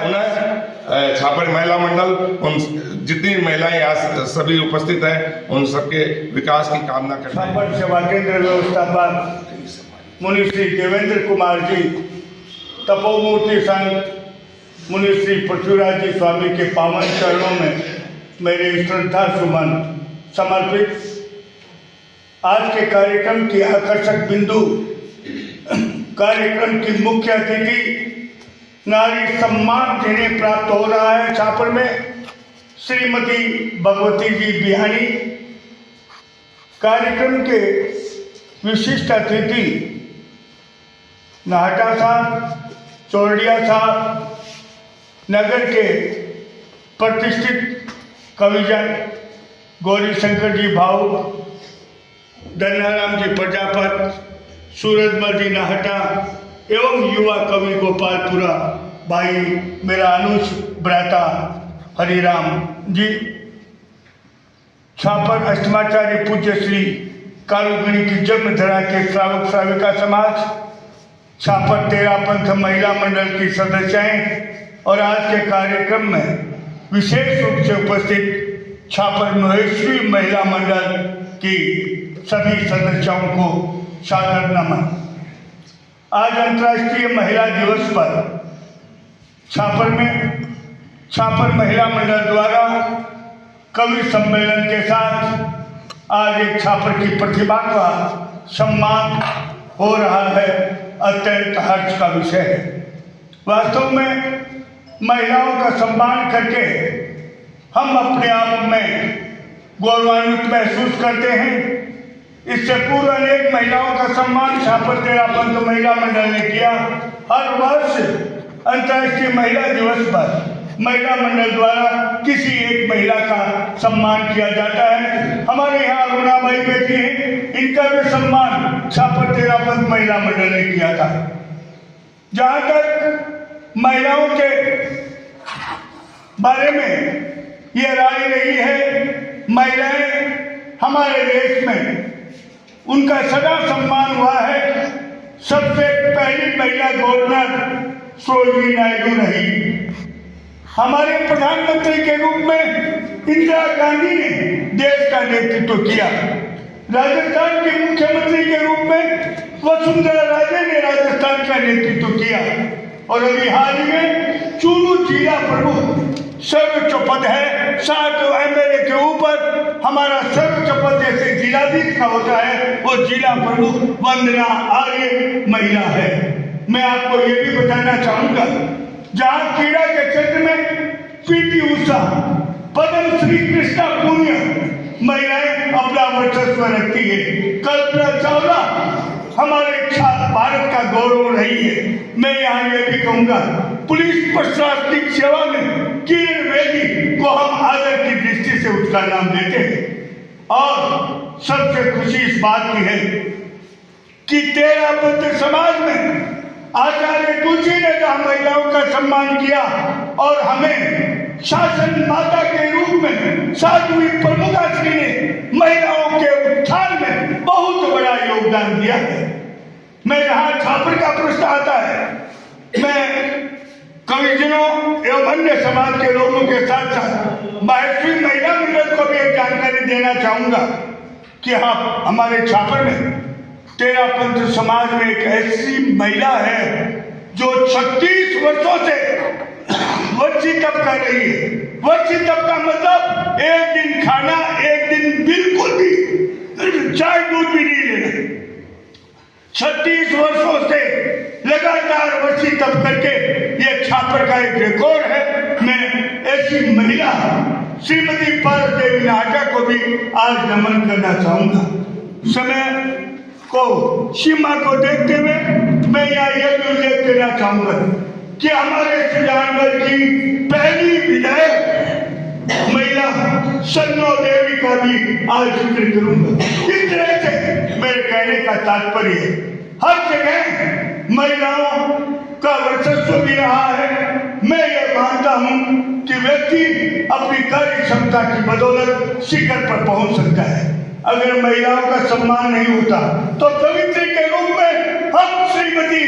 छापर महिला मंडल, उन जितनी महिलाएं आज सभी उपस्थित हैं उन सबके विकास की कामना करते हैं। छापर सेवा केंद्र व्यवस्थापक मुनि श्री देवेंद्र कुमार जी, तपोमूर्ति संत मुनि श्री पृथ्वीराज जी स्वामी के पावन चरणों में मेरे श्रद्धा सुमन समर्पित। आज के कार्यक्रम की आकर्षक बिंदु, कार्यक्रम की मुख्य अतिथि नारी सम्मान जिन्हें प्राप्त हो रहा है छापर में, श्रीमती भगवती जी बिहानी। कार्यक्रम के विशिष्ट अतिथि नाहटा साहब, चौरडिया साहब, नगर के प्रतिष्ठित कविजन गौरी शंकर जी भाऊ, धन्याराम जी प्रजापत, सूरजमल जी नाहटा एवं युवा कवि गोपालपुरा भाई मेरा अनुज भ्राता हरिराम जी। छापर अष्टमाचार्य पूज्य श्री कालुगणी की जन्मधरा के श्रावक श्राविका समाज, छापर तेरा पंथ महिला मंडल की सदस्याएं और आज के कार्यक्रम में विशेष रूप से उपस्थित छापर महेश्वरी महिला मंडल की सभी सदस्यों को सादर नमन। आज अंतर्राष्ट्रीय महिला दिवस पर छापर महिला मंडल द्वारा कवि सम्मेलन के साथ आज एक छापर की प्रतिभा का सम्मान हो रहा है, अत्यंत हर्ष का विषय है। वास्तव में महिलाओं का सम्मान करके हम अपने आप में गौरवान्वित महसूस करते हैं। इससे पूर्व अनेक महिलाओं का सम्मान छापर तेरा पंथ महिला मंडल ने किया। हर वर्ष अंतर्राष्ट्रीय महिला दिवस पर महिला मंडल द्वारा किसी एक महिला का सम्मान किया जाता है। हमारे यहाँ अरुणा भाई बैठी हैं, इनका भी सम्मान छापर तेरा पंथ महिला मंडल ने किया था। जहाँ तक महिलाओं के बारे में ये राय रही है, महिलाएं हमारे देश में उनका सदा सम्मान हुआ है। सबसे पहली महिला गवर्नर सरोजिनी नायडू रही। हमारे प्रधानमंत्री के रूप में इंदिरा गांधी ने देश का नेतृत्व किया। राजस्थान के मुख्यमंत्री के रूप में वसुंधरा राजे ने राजस्थान का नेतृत्व किया। और अभी हाल ही में चूरू जिला प्रमुख सर्वोच्च पद है, 7 MLA के ऊपर हमारा सर्वोच्च पद जैसे जिलाधीश का होता है वो जिला प्रमुख वंदना आर्य महिला है। मैं आपको ये भी बताना चाहूंगा, जहाँ क्रीड़ा के क्षेत्र में PT उषा, पद्म श्री कृष्णा पुनिया महिलाएं अपना वर्चस्व रखती है। कल्पना चावला हमारे भारत का गौरव रही है। मैं यहाँ ये भी कहूँगा, पुलिस प्रशासनिक सेवा में किरण बेदी को हम आदर की दृष्टि से उसका नाम देते हैं। और सबसे खुशी इस बात की है कि तेरा पंथ समाज में आचार्य तुलसी ने जहाँ महिलाओं का सम्मान किया और हमें शासन माता के रूप में साध्वी प्रमुखा श्री ने महिलाओं के उत्थान में बहुत बड़ा योगदान दिया है। मैं जहाँ छापर का प्रश्न आता है, मैं कविजनों एवं अन्य समाज के लोगों के साथ साथ महेश्वरी महिला मंडल को भी एक जानकारी देना चाहूंगा कि हाँ, हमारे छापर में तेरा पंथ समाज में एक ऐसी महिला है जो 36 वर्षों से वर्षी तप कर रही है। वर्षी तप का मतलब एक दिन खाना, एक दिन बिल्कुल भी चाय दूध भी नहीं लेना। 36 वर्षों से लगातार वर्षी तप करके ये छापर का एक रिकॉर्ड है। मैं ऐसी महिला श्रीमती पारस देवी नाहटा को भी आज नमन करना चाहूंगा। समय को सीमा को देखते हुए मैं यहाँ यह भी उल्लेख करना चाहूंगा कि हमारे सुजानगढ़ की पहली विधायक महिला सन्नो देवी का भी आज जिक्र करूंगा। इस तरह से मेरे कहने का तात्पर्य है हर जगह महिलाओं का वर्चस्व भी रहा है। मैं ये मानता हूँ कि व्यक्ति अपनी कार्य क्षमता की बदौलत शिखर पर पहुंच सकता है। अगर महिलाओं का सम्मान नहीं होता तो कवित्री के रूप में हम श्रीमती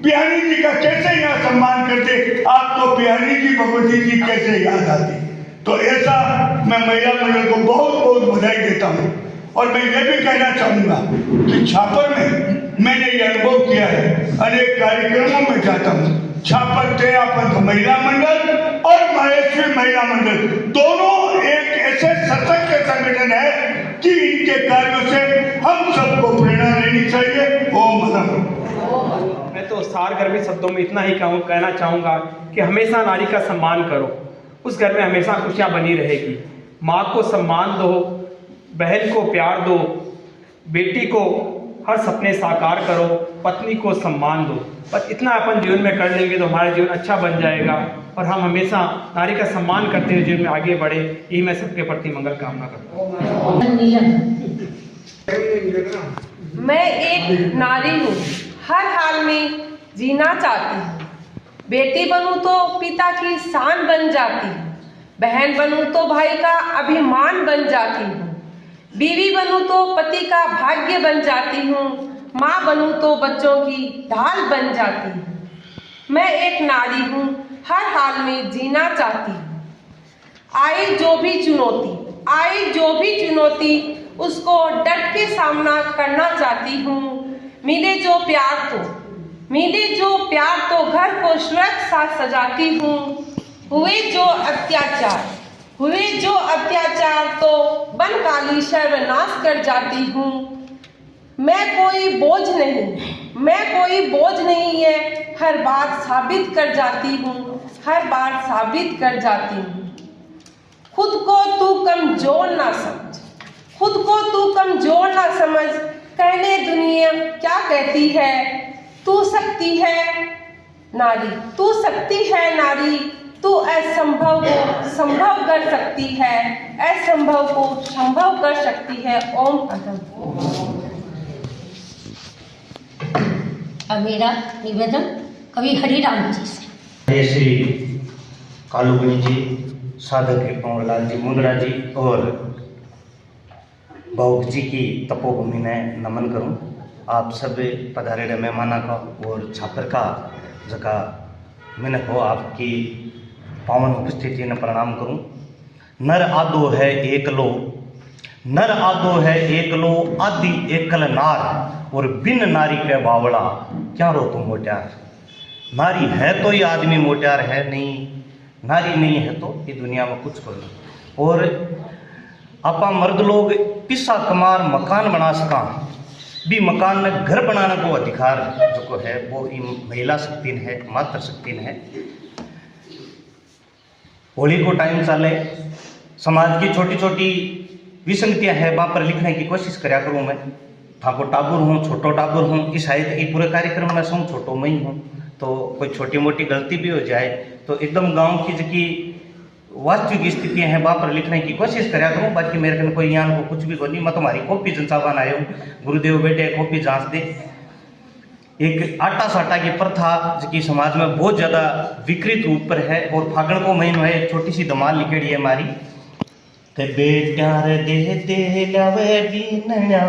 बिहारी जी का कैसे यहाँ सम्मान करते, आप तो बिहारी जी भगवती जी कैसे याद आती। तो ऐसा मैं महिला मंडल को बहुत बहुत बधाई देता हूँ। और मैं ये भी कहना चाहूँगा कि छापर में मैंने ये अनुभव किया है, अनेक कार्यक्रमों में जाता हूँ। छापर तेरापंथ महिला मंडल और माहेश्वरी महिला मंडल दोनों एक ऐसे सशक्त संगठन है कि इनके कार्यों से हम सबको प्रेरणा लेनी चाहिए। ओम नमः। मैं तो सारगर्भित शब्दों में इतना ही कहना चाहूँगा कि हमेशा नारी का सम्मान करो, उस घर में हमेशा खुशियाँ बनी रहेगी। माँ को सम्मान दो, बहन को प्यार दो, बेटी को हर सपने साकार करो, पत्नी को सम्मान दो। बस इतना अपन जीवन में कर लेंगे तो हमारा जीवन अच्छा बन जाएगा और हम हमेशा नारी का सम्मान करते हुए जीवन में आगे बढ़े। यही मैं सबके प्रति मंगल कामना करता हूँ। मैं एक नारी हूँ, हर हाल में जीना चाहती हूँ। बेटी बनूँ तो पिता की शान बन जाती हूँ, बहन बनूँ तो भाई का अभिमान बन जाती हूँ, बीवी बनूँ तो पति का भाग्य बन जाती हूँ, माँ बनूँ तो बच्चों की ढाल बन जाती हूँ। मैं एक नारी हूँ, हर हाल में जीना चाहती हूँ। आई जो भी चुनौती उसको डट के सामना करना चाहती हूँ। मिले जो प्यार तो घर को स्वर्ग सा सजाती हूँ। हुए जो अत्याचार तो बन काली सर्वनाश कर जाती हूँ। मैं कोई बोझ नहीं है, हर बार साबित कर जाती हूँ। खुद को तू कमजोर ना समझ, कहने दुनिया क्या कहती है। तू सकती है नारी, तू असंभव को संभव कर सकती है, असंभव को संभव कर सकती है। ओम अदम। अब मेरा निवेदन कवि हरिराम जी से। श्री कालूगणी जी, साधक पवनलाल जी मुंद्रा जी और भावुक जी की तपोभूमि में नमन करूं। आप सब पधारे मेहमाना का और छापर का जगह मैंने हो आपकी पावन उपस्थिति ने प्रणाम करूं। नर आदो है एक लो आदि एकल नार, और बिन नारी के बावड़ा क्या रो तुम मोट्यार। नारी है तो ये आदमी मोट्यार है नहीं, नारी नहीं है तो ये दुनिया में कुछ करो। और आपा मर्द लोग पिसा कमार मकान बना सका भी, मकान में घर बनाने को अधिकार जो को है वो महिला शक्ति है, मातृ शक्ति है। होली को टाइम चाले, समाज की छोटी छोटी विसंगतियां है वहाँ पर लिखने की कोशिश कराया करूँ। मैं ठाकुर टाकुर हूँ, छोटो टाकुर हूँ, इस शायद ये पूरे कार्यक्रम में सौ छोटो में ही हूँ, तो कोई छोटी मोटी गलती भी हो जाए तो एकदम गांव की जो वास्तविक स्थितियां हैं वहाँ पर लिखने की कोशिश कराया करूँ। बाकी मेरे को कोई यहाँ को कुछ भी नहीं, मैं तुम्हारी कॉपी जनसावान आया हूँ। गुरुदेव बेटे कॉपी जांच दे। एक आटा साटा की प्रथा जो कि समाज में बहुत ज़्यादा विकृत रूप पर है, और फागण को महीनों है, एक छोटी सी धमाल लिखेड़ी है हमारी। ते बेट्यार दे लवे बीनया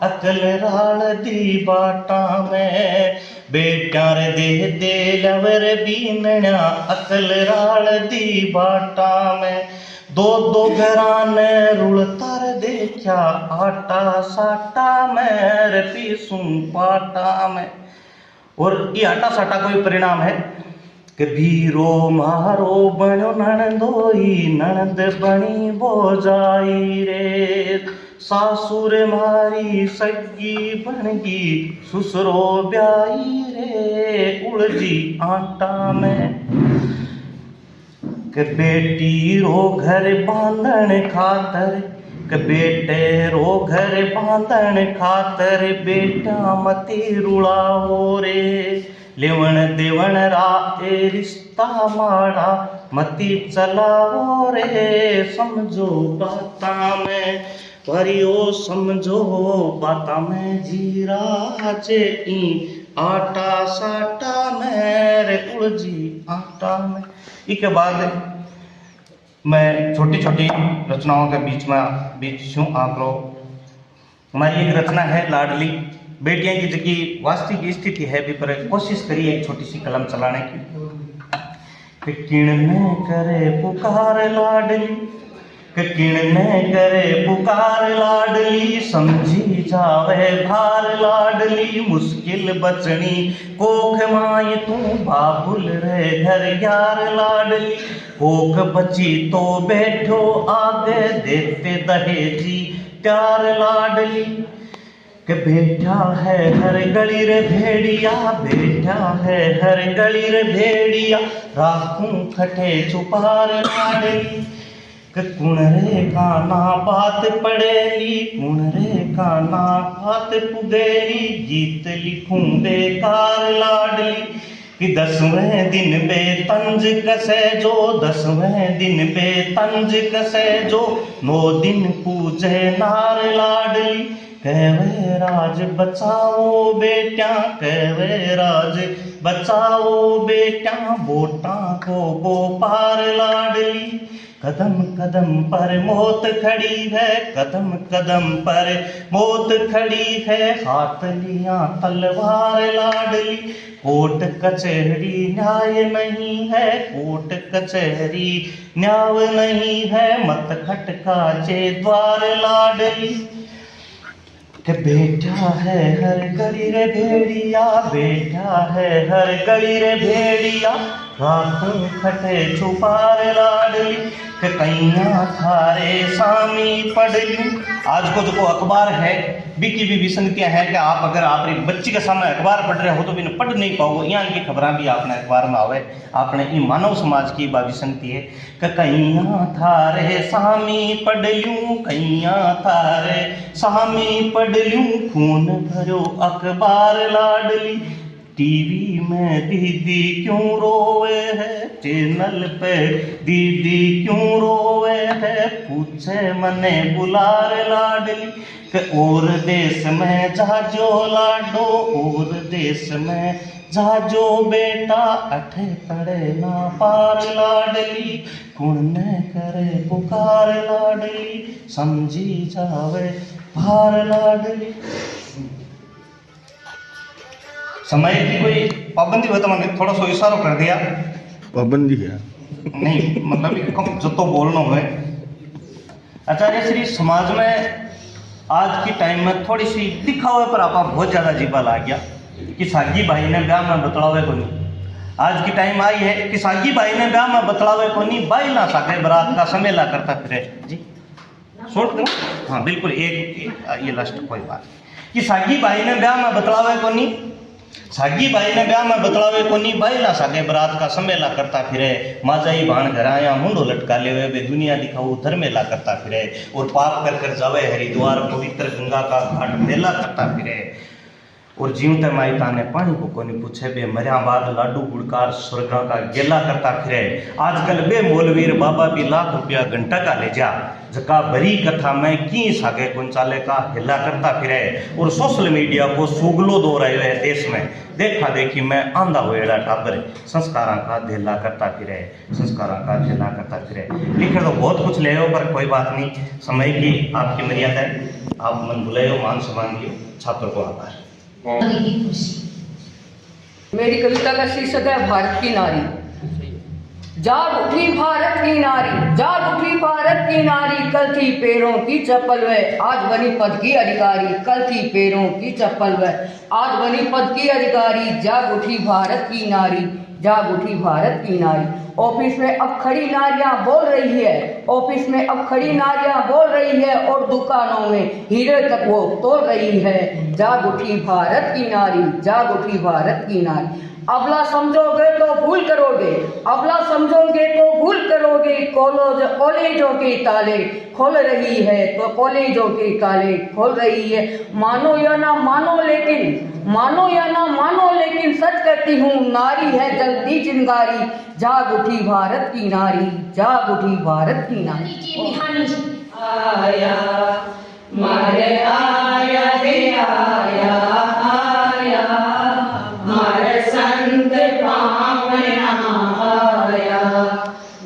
अकल राल दी बाटा में, बेट्यार दे लवर बीनया अकल राल दी बाटा में। दो घराने रुल तार देखा आटा साटा मेरे पीसूं पाटा में। और ये आटा साटा कोई परिणाम है कि भीरो मारो बनो नणंदोई, नणंद बनी बोजाई रे। सासुर मारी सगी बनगी, ससुरो ब्याई रे उलझी आटा में। के बेटी रो घर बांधन खातर, के बेटे रो घर बांधन खातर, बेटा मती रुलाओ रे। लेवण देवण रा ए रिश्ता माड़ा, मती चलाओ रे समझो बाता में। परियो समझो बाता में जीरा चे आटा साटा मेरे उलझी आटा में। इसके बाद मैं छोटी छोटी रचनाओं के बीच हूँ आप लोग। हमारी एक रचना है लाडली बेटियां की, जो वास्तविक स्थिति है भी, पर कोशिश करिए एक छोटी सी कलम चलाने की। किणने करे पुकार लाडली, किणने करे पुकार लाडली, समझी जावे भार लाडली, मुश्किल बचनी कोख माई तू बाबुल रे घर यार लाडली, कोख बची तो बैठो आगे देते दहेजी प्यार लाडली, के बेटा है हर गली रे भेड़िया, बेटा है हर गली रे भेड़िया, राखूं खटे छुपार लाडली, के कुण रे काना बात पड़ेली, कुण रे काना बात पुगेली, गीत लिखूं बेकार लाडली, कि 10वें दिन बेतंज कसे जो, 10वें दिन बेतंज कसे जो, 9 दिन पूजे नार लाडली, कहवे राज बचाओ बेटा, कहवे राज बचाओ बेटा, वोटा को वो पार लाडली, कदम कदम पर मौत खड़ी है, कदम कदम पर मौत खड़ी है, हाथ लिया तलवार लाडली, कोर्ट कचहरी न्याय नहीं है, कोर्ट कचहरी न्याय नहीं है, मत खटका चे द्वार लाडली, के बेटा है हर गली रे भेड़िया, बेटा है हर गली रे भेड़िया, राखूं खटे छुपार लाडली, के कैया थारे सामी पढ़ लूं। आज को जो अखबार है बिकी भी विसंगतियां है कि आप अगर आप बच्ची के सामने अखबार पढ़ रहे हो तो भी पढ़ नहीं पाओगे, यहाँ की खबर भी आपने अखबार में आवे, आपने ये मानव समाज की विसंगति है कि कैया थारे सामी पढ़ लूं, कैया थारे सामी पढ़ लूं, खून भरो अखबार लाडली, टीवी में दीदी क्यों रोवे है, चैनल पे दीदी क्यों रोवे है, पूछे मने बुलार लाडली, के और देश में जाजो लाडो, और देश में जाजो बेटा, अठे पड़े ना पार लाडली, कुण ने करे पुकार लाडली, समझी जावे भार लाडली। समय की कोई पाबंदी हो तो मैंने थोड़ा सा इशारा कर दिया, पाबंदी है नहीं मतलब कम जो तो बोलना हुए। आचार्य श्री समाज में आज की टाइम में थोड़ी सी दिखावे पर आपा बहुत ज़्यादा जीवा ला गया कि सागी भाई ने ब्याह में बतलावे को नहीं। आज की टाइम आई है कि सागी भाई ने ब्याह में बतलावे को नहीं, बाई ना सागे बरात का समेला करता फिरे जी। छोड़ दूँ, हाँ बिल्कुल एक ये लास्ट कोई बात कि सागी भाई ने ब्याह में बतलावे को नहीं, सागी भाई ने ब्याह में बतलावे को नहीं, बाई ना सागे बरात का समेला करता फिरे, माजाई भाण घर आया मुंडो लटका ले वे दुनिया दिखाओ धर्मेला करता फिरे, और पाप कर कर जावे हरिद्वार पवित्र गंगा का घाट मेला करता फिरे, और जीवते मायता ने पानी को कोनी पूछे बे मरिया बाद लाडू गुड़कार स्वर्गा का गेला करता फिरे। आजकल बे मौलवीर बाबा भी लाख रुपया घंटा का ले जा, जका बरी कथा में की सागे कुंचाले का हिला करता फिरे, और सोशल मीडिया को सुगलो दो रहे है देश में, देखा देखी में आंधा हुएड़ा टाबर संस्कारा का धेला करता फिरे, संस्कारा का धेला करता फिरे। लिखे तो बहुत कुछ ले हो पर कोई बात नहीं, समय की आपकी मर्यादा है, आप मन भुले हो मान सम्मान दियो, छात्र को आभार। मेरी कविता का शीर्षक है भारत की नारी। जाग उठी भारत की नारी, जाग उठी भारत की नारी, कल थी पैरों की चप्पल वह आज बनी पद की अधिकारी, कल थी पैरों की चप्पल वह आज बनी पद की अधिकारी, जाग उठी भारत की नारी, जाग उठी भारत की नारी। ऑफिस में अब खड़ी नारियां बोल रही है, ऑफिस में अब खड़ी नारियां बोल रही है, और दुकानों में हीरे तक वो तोल रही है, जाग उठी भारत की नारी, जाग उठी भारत की नारी। अबला समझोगे तो भूल करोगे, अबला समझोगे तो भूल करोगे, कॉलेजों के ताले खोल रही है, तो कॉलेजों के ताले खोल रही है। मानो या ना मानो लेकिन, मानो या ना मानो लेकिन सच कहती हूँ, नारी है जल्दी चिंगारी, जाग उठी भारत की नारी, जाग उठी भारत की नारी। आया मारे आया रे आया आया, मारे संत पावना आया।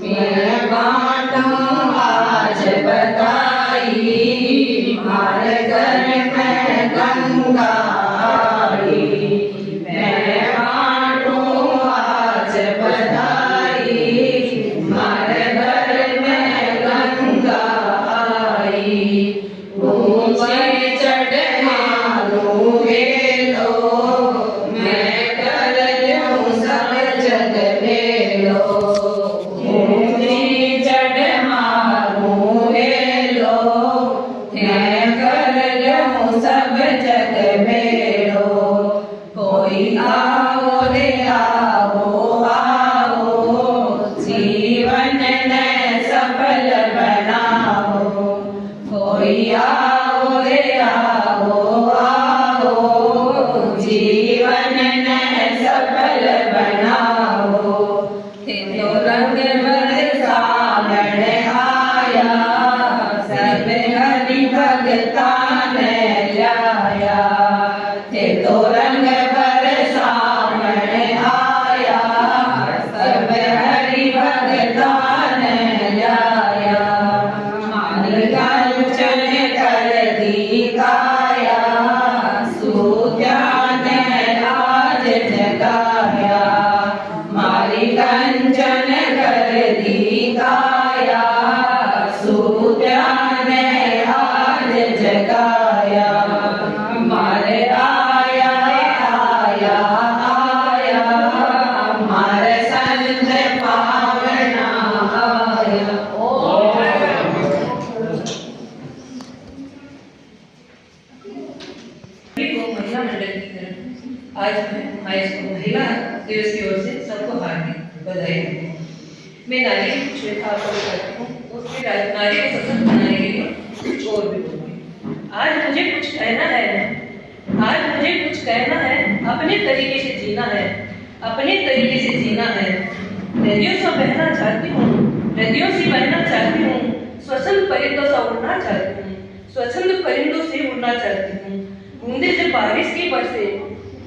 मैं बांटूं आज बधाई, मारे घर में गंगा आई। मैं बांटूं आज बधाई, मारे घर में गंगा आई। ऊंचे चढ़ मारूं वेलो, मैं कर दूं सब जग वेलो। ऊंची चढ़ मारूं वेलो, मैं कर दूं सब जग वेलो। कोई आओ रे आओ आओ, जीवन ने सफल बनाओ। कोई आओ रे आओ आओ, जीवन ने सफल बनाओ। तो रंग बरसावन आया, सब हरि भगता ने लाया। तो रंग बरसावन आया, सब हरि भगता ने लाया। मारी कंचन कर दी काया, सूत्या ने आज जगाया। मारी कंचन कर दी काया, सूत्या ने आज जगाया। मारे आया आया आया, मारे संत पावना आया। महिला मंडल की तरफ आज महिला दिवस की ओर से सबको हार्दिक बधाई। मैं नारी की कुछ आपको बताती हूँ, उसके नारी को सशक्त बनाने के लिए कुछ और भी बोलूँगी। आज मुझे कुछ कहना है, आज मुझे कुछ कहना है, अपने तरीके से जीना है, अपने तरीके से जीना है। नदियों से बहना चाहती हूँ, नदियों से बहना चाहती हूँ, स्वच्छंद परिंदों से उड़ना चाहती हूँ, स्वच्छंद परिंदों से उड़ना चाहती हूँ। बूंदे जब बारिश की बरसे,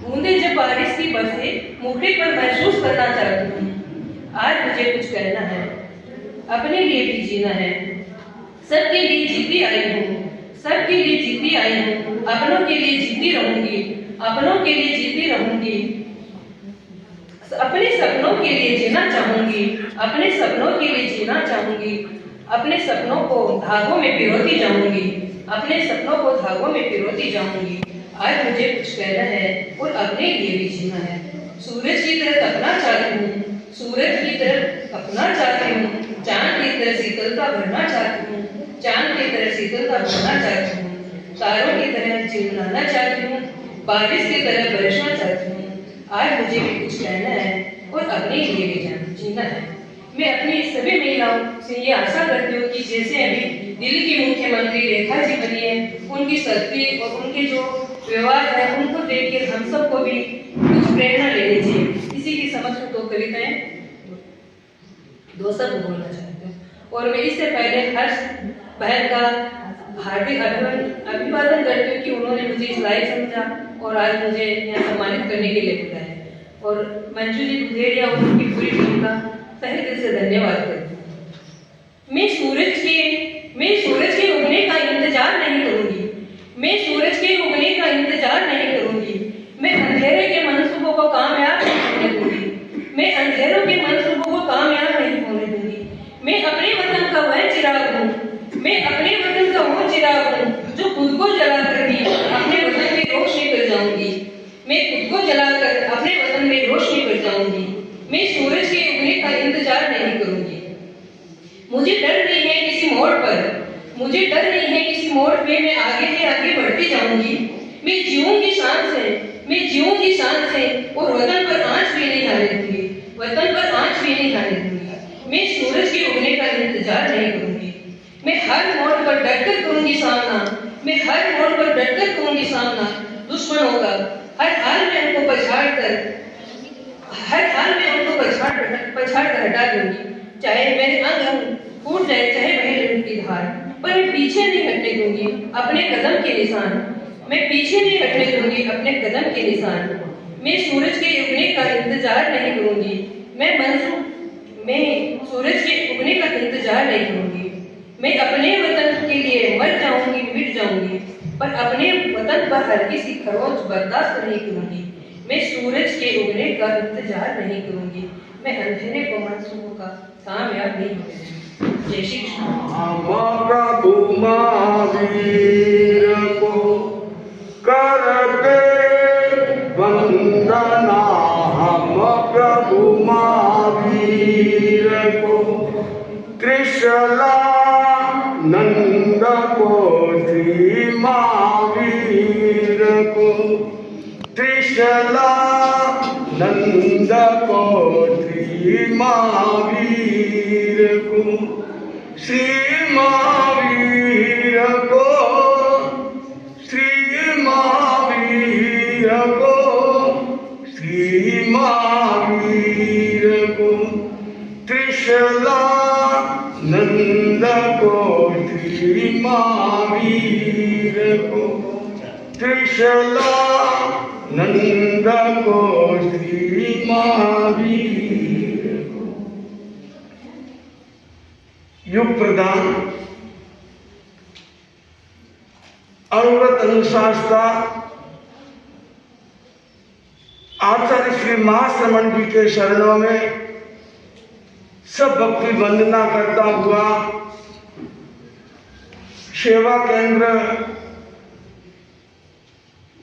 बूंदे जब बारिश की बरसे, मुखड़े पर महसूस करना चाहती हूँ। आज मुझे कुछ कहना है, अपने लिए भी जीना है। सबके लिए जीती आई हूँ, सबके लिए जीती आई हूँ। अपनों के लिए जीती रहूंगी, अपनों के लिए जीती रहूंगी। अपने सपनों के लिए जीना चाहूंगी, अपने सपनों के लिए जीना चाहूंगी। अपने सपनों को धागों में पिरोती जाऊंगी, अपने सपनों को धागों में पिरोती जाऊंगी। आज मुझे कुछ कहना है और अपने लिए भी जीना है। सूरज की तरफ अपना चाहती हूँ, सूरज की तरफ अपना चाहती हूँ। चांद की तरह शीतलता भरना चाहती हूँ, चांद की तरह शीतलता भरना चाहती हूँ। तारों की तरह झिलमिलाना चाहती हूँ, बारिश की तरह बरसना चाहती हूँ। आज मुझे भी कुछ कहना है और अपने लिए भी जीना है। मैं अपनी सभी महिलाओं से ये आशा करती हूँ कि जैसे अभी दिल्ली की मुख्यमंत्री रेखा जी बनी है, उनकी शक्ति और उनके जो व्यवहार है उनको देखकर हम सबको भी कुछ प्रेरणा लेनी चाहिए। इसी की समक्ष दो कविताएं दो शब्द बोलना चाहते हैं। और मैं इससे पहले हर्ष बहन का हार्दिक अभिवादन करती हूँ कि उन्होंने मुझे इस लायक समझा और आज मुझे यहाँ सम्मानित करने के लिए बुलाया। और मंजू जी बुधेड़िया और उनकी पूरी टीम का तहे दिल से धन्यवाद करती हूँ। मैं सूरज के उगने का इंतजार नहीं करूंगी, मैं सूरज के उगने का इंतजार नहीं करूंगी। मैं अंधेरे के मंसूबों को कामयाब नहीं होने दूंगी, मैं अंधेरों के मंसूबों को कामयाब नहीं होने दूंगी। मैं अपने वतन का वह चिराग हूँ, मैं अपने वतन का वो चिराग हूँ जो खुद को जलाकर भी अपने वतन में रोशनी कर जाऊंगी। मैं खुद को जलाकर अपने वतन में रोशनी कर जाऊंगी। मैं सूरज के उगने का इंतजार नहीं करूंगी। मुझे डर नहीं है किसी मोड़ पर, मुझे डर नहीं है किसी मोड़ पे, मैं आगे से आगे बढ़ती जाऊंगी। मैं जीऊंगी शान से, मैं जीऊंगी शान से और वतन पर आंच भी नहीं आने दूंगी, वतन पर आंच भी नहीं आने दूंगी। मैं सूरज के उगने का इंतजार नहीं करूंगी। मैं हर मोड़ पर डटकर करूंगी सामना, मैं हर मोड़ पर डटकर करूंगी सामना। दुश्मनों का हर हाल में उनको पछाड़ कर, हर हाल में उनको पछाड़ कर हटा दूंगी। चाहे मेरे अंग फूट जाए, चाहे बहे लहू की धार, पर मैं पीछे नहीं हटने दूंगी अपने कदम के निशान। मैं पीछे नहीं हटने दूंगी अपने कदम के निशान। मैं सूरज के उगने का इंतजार नहीं करूंगी। मैं सूरज के उगने का इंतजार नहीं करूंगी। मैं अपने वतन के लिए मर जाऊंगी, मिट जाऊंगी, पर अपने वतन पर हल्की सी खरोंच बर्दाश्त नहीं करूंगी। मैं सूरज के उगने का इंतजार नहीं करूंगी। मैं अंधेरे को मंसूबों का कामयाब नहीं होगी। जय श्री कृष्ण। प्रभु महावीर को करते वंदना, हम प्रभु महावीर को त्रिशला नंद को श्री महावीर को त्रिशला नंद को श्री महावीर को श्री महावीर को श्री महावीर को श्री महावीर को त्रिशला नंद को श्री महावीर को त्रिशला नंद को श्री महावीर को। युग प्रदान अनुव्रत अनुशासता आचार्य श्री महाश्रमण जी के शरणों में सब भक्ति वंदना करता हुआ सेवा केंद्र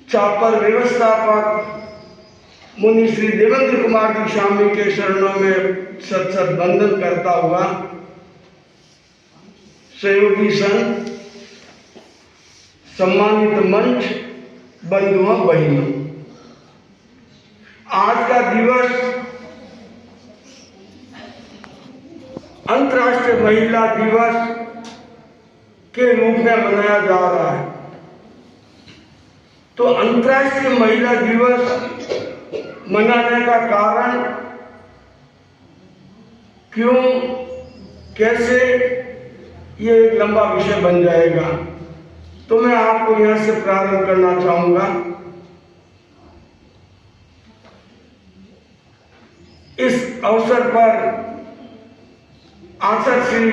चापर व्यवस्थापक मुनि श्री देवेंद्र कुमार जी स्वामी के शरणों में सत वंदन करता हुआ सहयोगी संघ, सम्मानित मंच, बंधुओं बहनों, आज का दिवस अंतर्राष्ट्रीय महिला दिवस के रूप में मनाया जा रहा है। तो अंतर्राष्ट्रीय महिला दिवस मनाने का कारण क्यों, कैसे, ये एक लंबा विषय बन जाएगा। तो मैं आपको यहां से प्रारंभ करना चाहूंगा। इस अवसर पर आचार्य श्री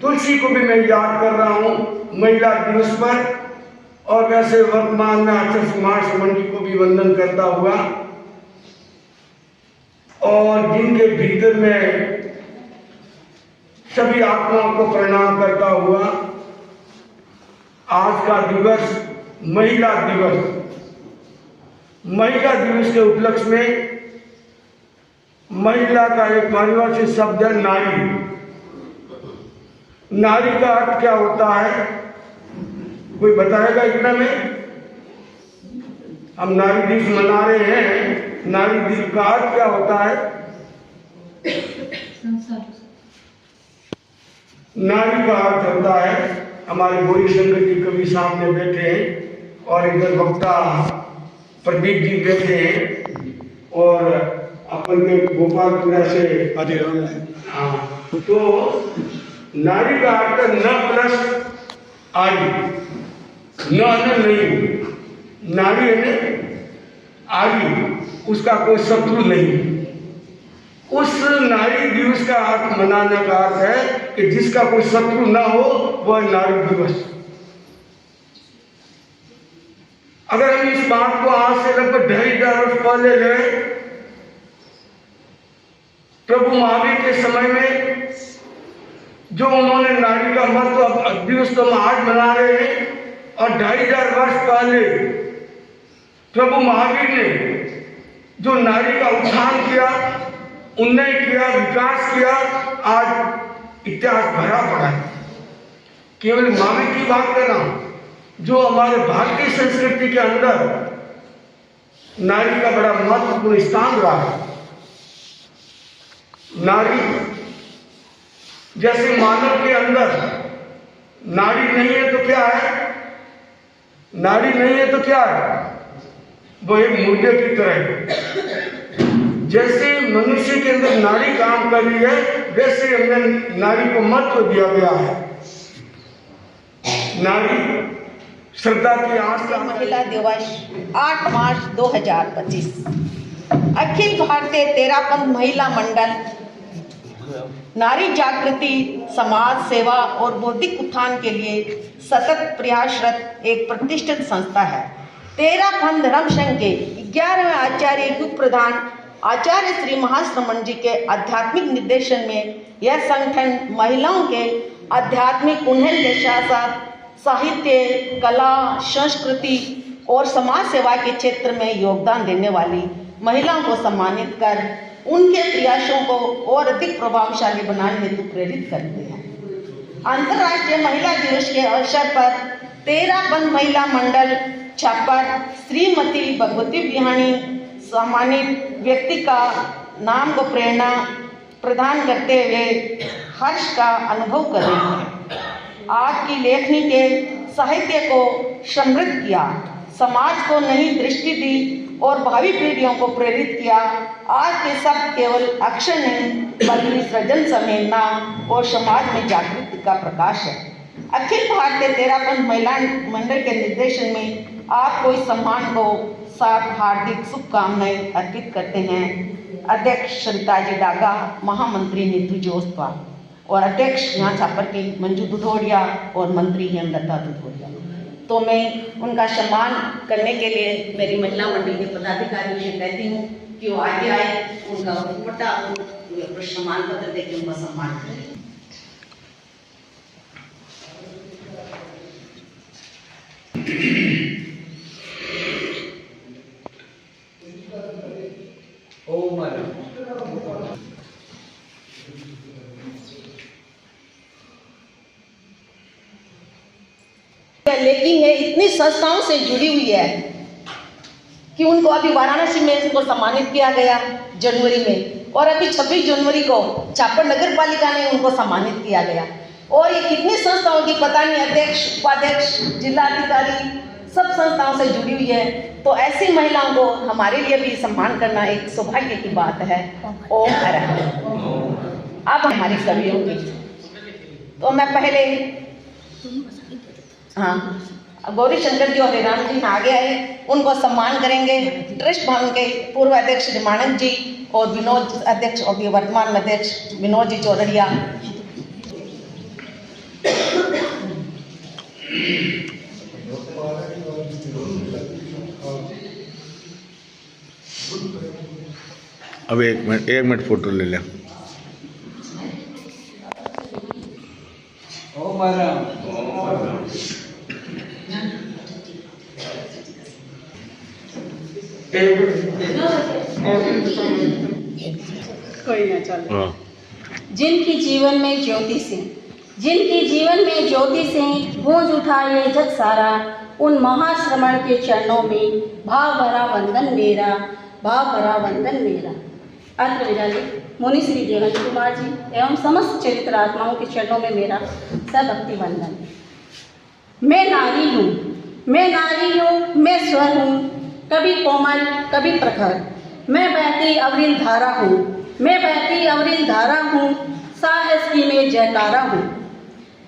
तुलसी को भी मैं याद कर रहा हूं महिला दिवस पर, और वैसे वर्तमान में आचार्य श्री महाश्रमण जी को भी वंदन करता हुआ और जिनके भीतर में सभी आत्माओं को प्रणाम करता हुआ आज का दिवस महिला दिवस, महिला दिवस के उपलक्ष्य में महिला का एक पारिभाषिक शब्द है नारी। नारी का अर्थ क्या होता है, कोई बताएगा इतना में? हम नारी दिवस मना रहे हैं, नारी दिवस का अर्थ क्या होता है? नारी का अर्थ होता है, हमारे गौरी शंकर जी कवि सामने बैठे हैं और इधर वक्ता प्रदीप जी बैठे हैं और अपन के गोपालपुरा से हाँ, तो नारी का अर्थ न प्लस आई, न नहीं, नारी है आई, उसका कोई शत्रु नहीं। उस नारी दिवस का अर्थ मनाने का अर्थ है कि जिसका कोई शत्रु ना हो वह नारी दिवस। अगर हम इस बात को आज से लगभग 2,500 वर्ष पहले लें, प्रभु महावीर के समय में जो उन्होंने नारी का महत्व दिवस तो हम आज मना रहे हैं, और 2,500 वर्ष पहले प्रभु महावीर ने जो नारी का उत्थान किया, उन्नय किया, विकास किया, आज इतिहास भरा पड़ा है। केवल महावीर की बात कर रहा हूं, जो हमारे भारतीय संस्कृति के अंदर नारी का बड़ा महत्वपूर्ण स्थान रहा है। नारी जैसे मानव के अंदर नारी नहीं है तो क्या है? नारी नहीं है तो क्या है? वो एक मुर्गे की तरह है। जैसे मनुष्य के अंदर नारी काम कर रही है, वैसे हमने नारी को महत्व दिया गया है। नारी श्रद्धा की आस्था। महिला दिवस 8 मार्च 2025। अखिल भारतीय तेरापंथ महिला मंडल नारी जागृति, समाज सेवा और बौद्धिक उत्थान के लिए सतत प्रयासरत एक प्रतिष्ठित संस्था है। तेरापंथ धर्म संघ के 11वें आचार्य युग प्रधान आचार्य श्री महाश्रमण जी के आध्यात्मिक निर्देशन में यह संगठन महिलाओं के आध्यात्मिक उन्नयन के साथ साथ साहित्य, कला, संस्कृति और समाज सेवा के क्षेत्र में योगदान देने वाली महिलाओं को सम्मानित कर उनके प्रयासों को और अधिक प्रभावशाली बनाने हेतु प्रेरित करते हैं। अंतर्राष्ट्रीय महिला दिवस के अवसर पर तेरापंथ महिला मंडल छापर श्रीमती भगवती बिहानी सम्मानित व्यक्ति का नाम को प्रेरणा प्रदान करते हुए हर्ष का अनुभव कर रहे हैं। आपकी लेखनी के साहित्य को समृद्ध किया, समाज को नई दृष्टि दी और भावी पीढ़ियों को प्रेरित किया। आज के शब्द केवल अक्षर नहीं बल्कि सृजन, संवेदना और समाज में जागृति का प्रकाश है। अखिल भारतीय तेरापंथ महिला मंडल के निर्देशन में आपको इस सम्मान को साथ हार्दिक शुभकामनाएं अर्पित करते हैं। अध्यक्ष सरिताजी डागा, महामंत्री नीतू जोस्वा और अध्यक्ष यहाँ छापर की मंजू दुधोड़िया और मंत्री हेमलता दुधोड़िया। तो मैं उनका सम्मान करने के लिए मेरी महिला मंडल के पदाधिकारियों से कहती हूँ कि वो आगे आए, उनका मोटा सम्मान पत्र देकर उनका सम्मान करें। लेकिन ये इतनी संस्थाओं से जुड़ी हुई है कि उनको अभी वाराणसी में उनको सम्मानित किया गया जनवरी में, और अभी 26 जनवरी को छापर नगर पालिका ने उनको सम्मानित किया गया। और ये कितनी संस्थाओं की पता नहीं, अध्यक्ष, उपाध्यक्ष, जिलाधिकारी सब संस्थाओं से जुड़ी हुई है। तो ऐसी महिलाओं को हमारे लिए भी सम्मान करना एक सौभाग्य की बात है। ओम हर। अब हमारी सभीयों की तो मैं पहले गौरी शंकर जी और हरिराम जी आगे आए, उनको सम्मान करेंगे। ट्रस्ट भवन के पूर्व अध्यक्ष रिमानंद जी और विनोद अध्यक्ष और वर्तमान अध्यक्ष विनोद जी चौधरिया। अब एक मिनट फोटो ले लें। कोई ना चलो। जिनकी जीवन में ज्योति से, जिनकी जीवन में ज्योति से गूंज उठा ये जग सारा, उन महाश्रमण के चरणों में भाव भरा वंदन मेरा, भाव भरा वंदन मेरा। अत्र विराजित मुनि श्री देवेंद्र कुमार जी एवं समस्त चरित्र आत्माओं के चरणों में मेरा सभक्ति वंदन। मैं नारी हूँ, मैं नारी हूँ, मैं स्वर हूँ, कभी कोमल कभी प्रखर। मैं बहती अविरल धारा हूँ, मैं बहती अविरल धारा हूँ, साहस की मैं जयकारा हूँ।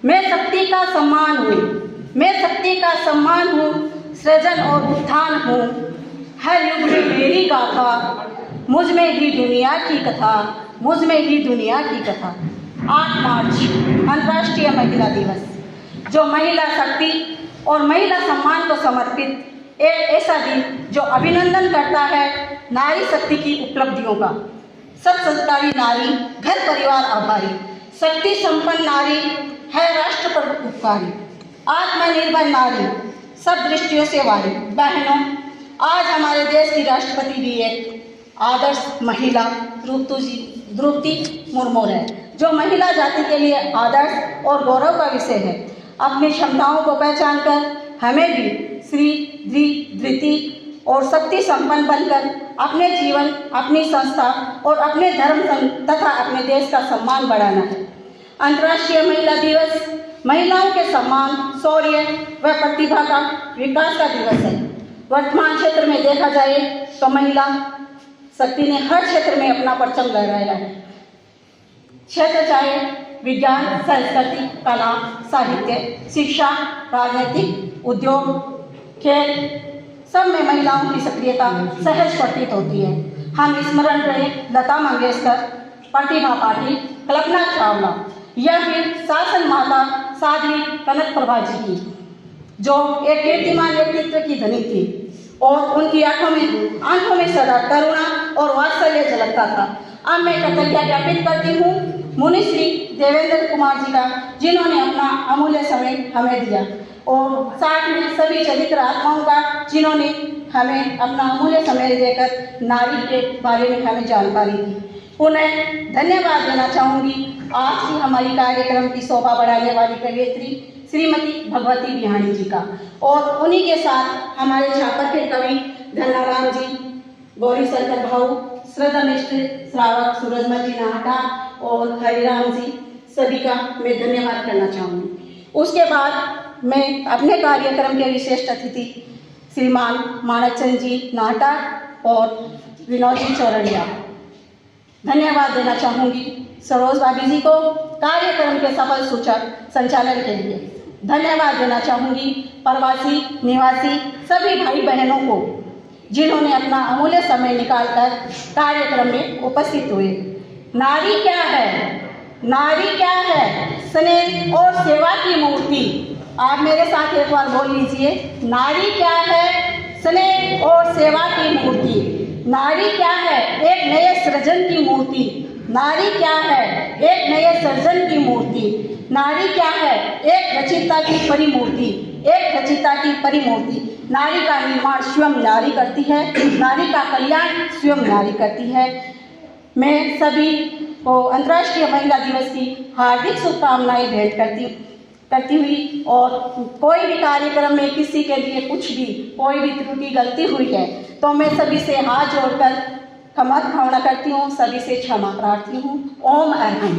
मैं शक्ति का सम्मान हूँ, मैं शक्ति का सम्मान हूँ, सृजन और उत्थान हूँ। हर युग में मेरी गाथा, मुझ में ही दुनिया की कथा, मुझ में ही दुनिया की कथा। 8 मार्च अंतर्राष्ट्रीय महिला दिवस, जो महिला शक्ति और महिला सम्मान को समर्पित एक ऐसा दिन जो अभिनंदन करता है नारी शक्ति की उपलब्धियों का। सब संस्कारी नारी घर परिवार आभारी, शक्ति संपन्न नारी है राष्ट्र पर उपकारी, आत्मनिर्भर नारी सब दृष्टियों से वारी। बहनों, आज हमारे देश की राष्ट्रपति भी एक आदर्श महिला द्रौपदी मुर्मू है, जो महिला जाति के लिए आदर्श और गौरव का विषय है। अपनी क्षमताओं को पहचान कर हमें भी श्री द्विती और शक्ति संपन्न बनकर अपने जीवन, अपनी संस्था और अपने धर्म तथा अपने देश का सम्मान बढ़ाना है। अंतर्राष्ट्रीय महिला दिवस महिलाओं के सम्मान, शौर्य व प्रतिभा का विकास का दिवस है। वर्तमान क्षेत्र में देखा जाए तो महिला शक्ति ने हर क्षेत्र में अपना परचम लहराया है। क्षेत्र चाहे विज्ञान, संस्कृति, कला, साहित्य, शिक्षा, राजनीतिक, उद्योग, खेल सब में महिलाओं की सक्रियता सहज प्रतीत होती है। हम स्मरण करें लता मंगेशकर, प्रतिभा पाटिल, कल्पना चावला या फिर शासन माता साध्वी कनक प्रभा जी की, जो एक कीर्तिमान व्यक्तित्व की धनी थी और उनकी आंखों में सदा करुणा और वात्सल्य झलकता था। अब मैं कृतज्ञता ज्ञापित करती हूँ मुनि श्री देवेंद्र कुमार जी का, जिन्होंने अपना अमूल्य समय हमें दिया, और साथ में सभी चरित्र आत्माओं का, जिन्होंने हमें अपना अमूल्य समय देकर नारी के बारे में हमें जानकारी दी। पुनः धन्यवाद देना चाहूँगी आज की हमारी कार्यक्रम की शोभा बढ़ाने वाली कवयित्री श्रीमती भगवती बिहानी जी का, और उन्हीं के साथ हमारे छापर के कवि धन्नाराम जी, गौरी शंकर भाऊ, श्रद्धानिष्ठ श्रावक सूरजमल जी नाहटा और हरिराम जी, सभी का मैं धन्यवाद करना चाहूँगी। उसके बाद मैं अपने कार्यक्रम के विशिष्ट अतिथि श्रीमान मानकचंद जी नाहटा और विनोद जी चौरड़िया धन्यवाद देना चाहूँगी। सरोज भाभी जी को कार्यक्रम के सफल सूचक संचालन के लिए धन्यवाद देना चाहूँगी। प्रवासी निवासी सभी भाई बहनों को, जिन्होंने अपना अमूल्य समय निकालकर कार्यक्रम में उपस्थित हुए। नारी क्या है? नारी क्या है? स्नेह और सेवा की मूर्ति। आप मेरे साथ एक बार बोल लीजिए, नारी क्या है? स्नेह और सेवा की मूर्ति। नारी क्या है? एक नए सृजन की मूर्ति। नारी क्या है? एक नए सृजन की मूर्ति। नारी क्या है? एक रचिता की परिमूर्ति। एक रचिता की परिमूर्ति। नारी का निर्माण स्वयं नारी करती है, नारी का कल्याण स्वयं नारी करती है। मैं सभी को अंतर्राष्ट्रीय महिला दिवस की हार्दिक शुभकामनाएं भेंट करती हुई, और कोई भी कार्यक्रम में किसी के लिए कुछ भी कोई भी त्रुटि गलती हुई है तो मैं सभी से हाथ जोड़कर क्षमा करती हूँ, सभी से क्षमा प्रार्थी हूँ। ओम अरहम।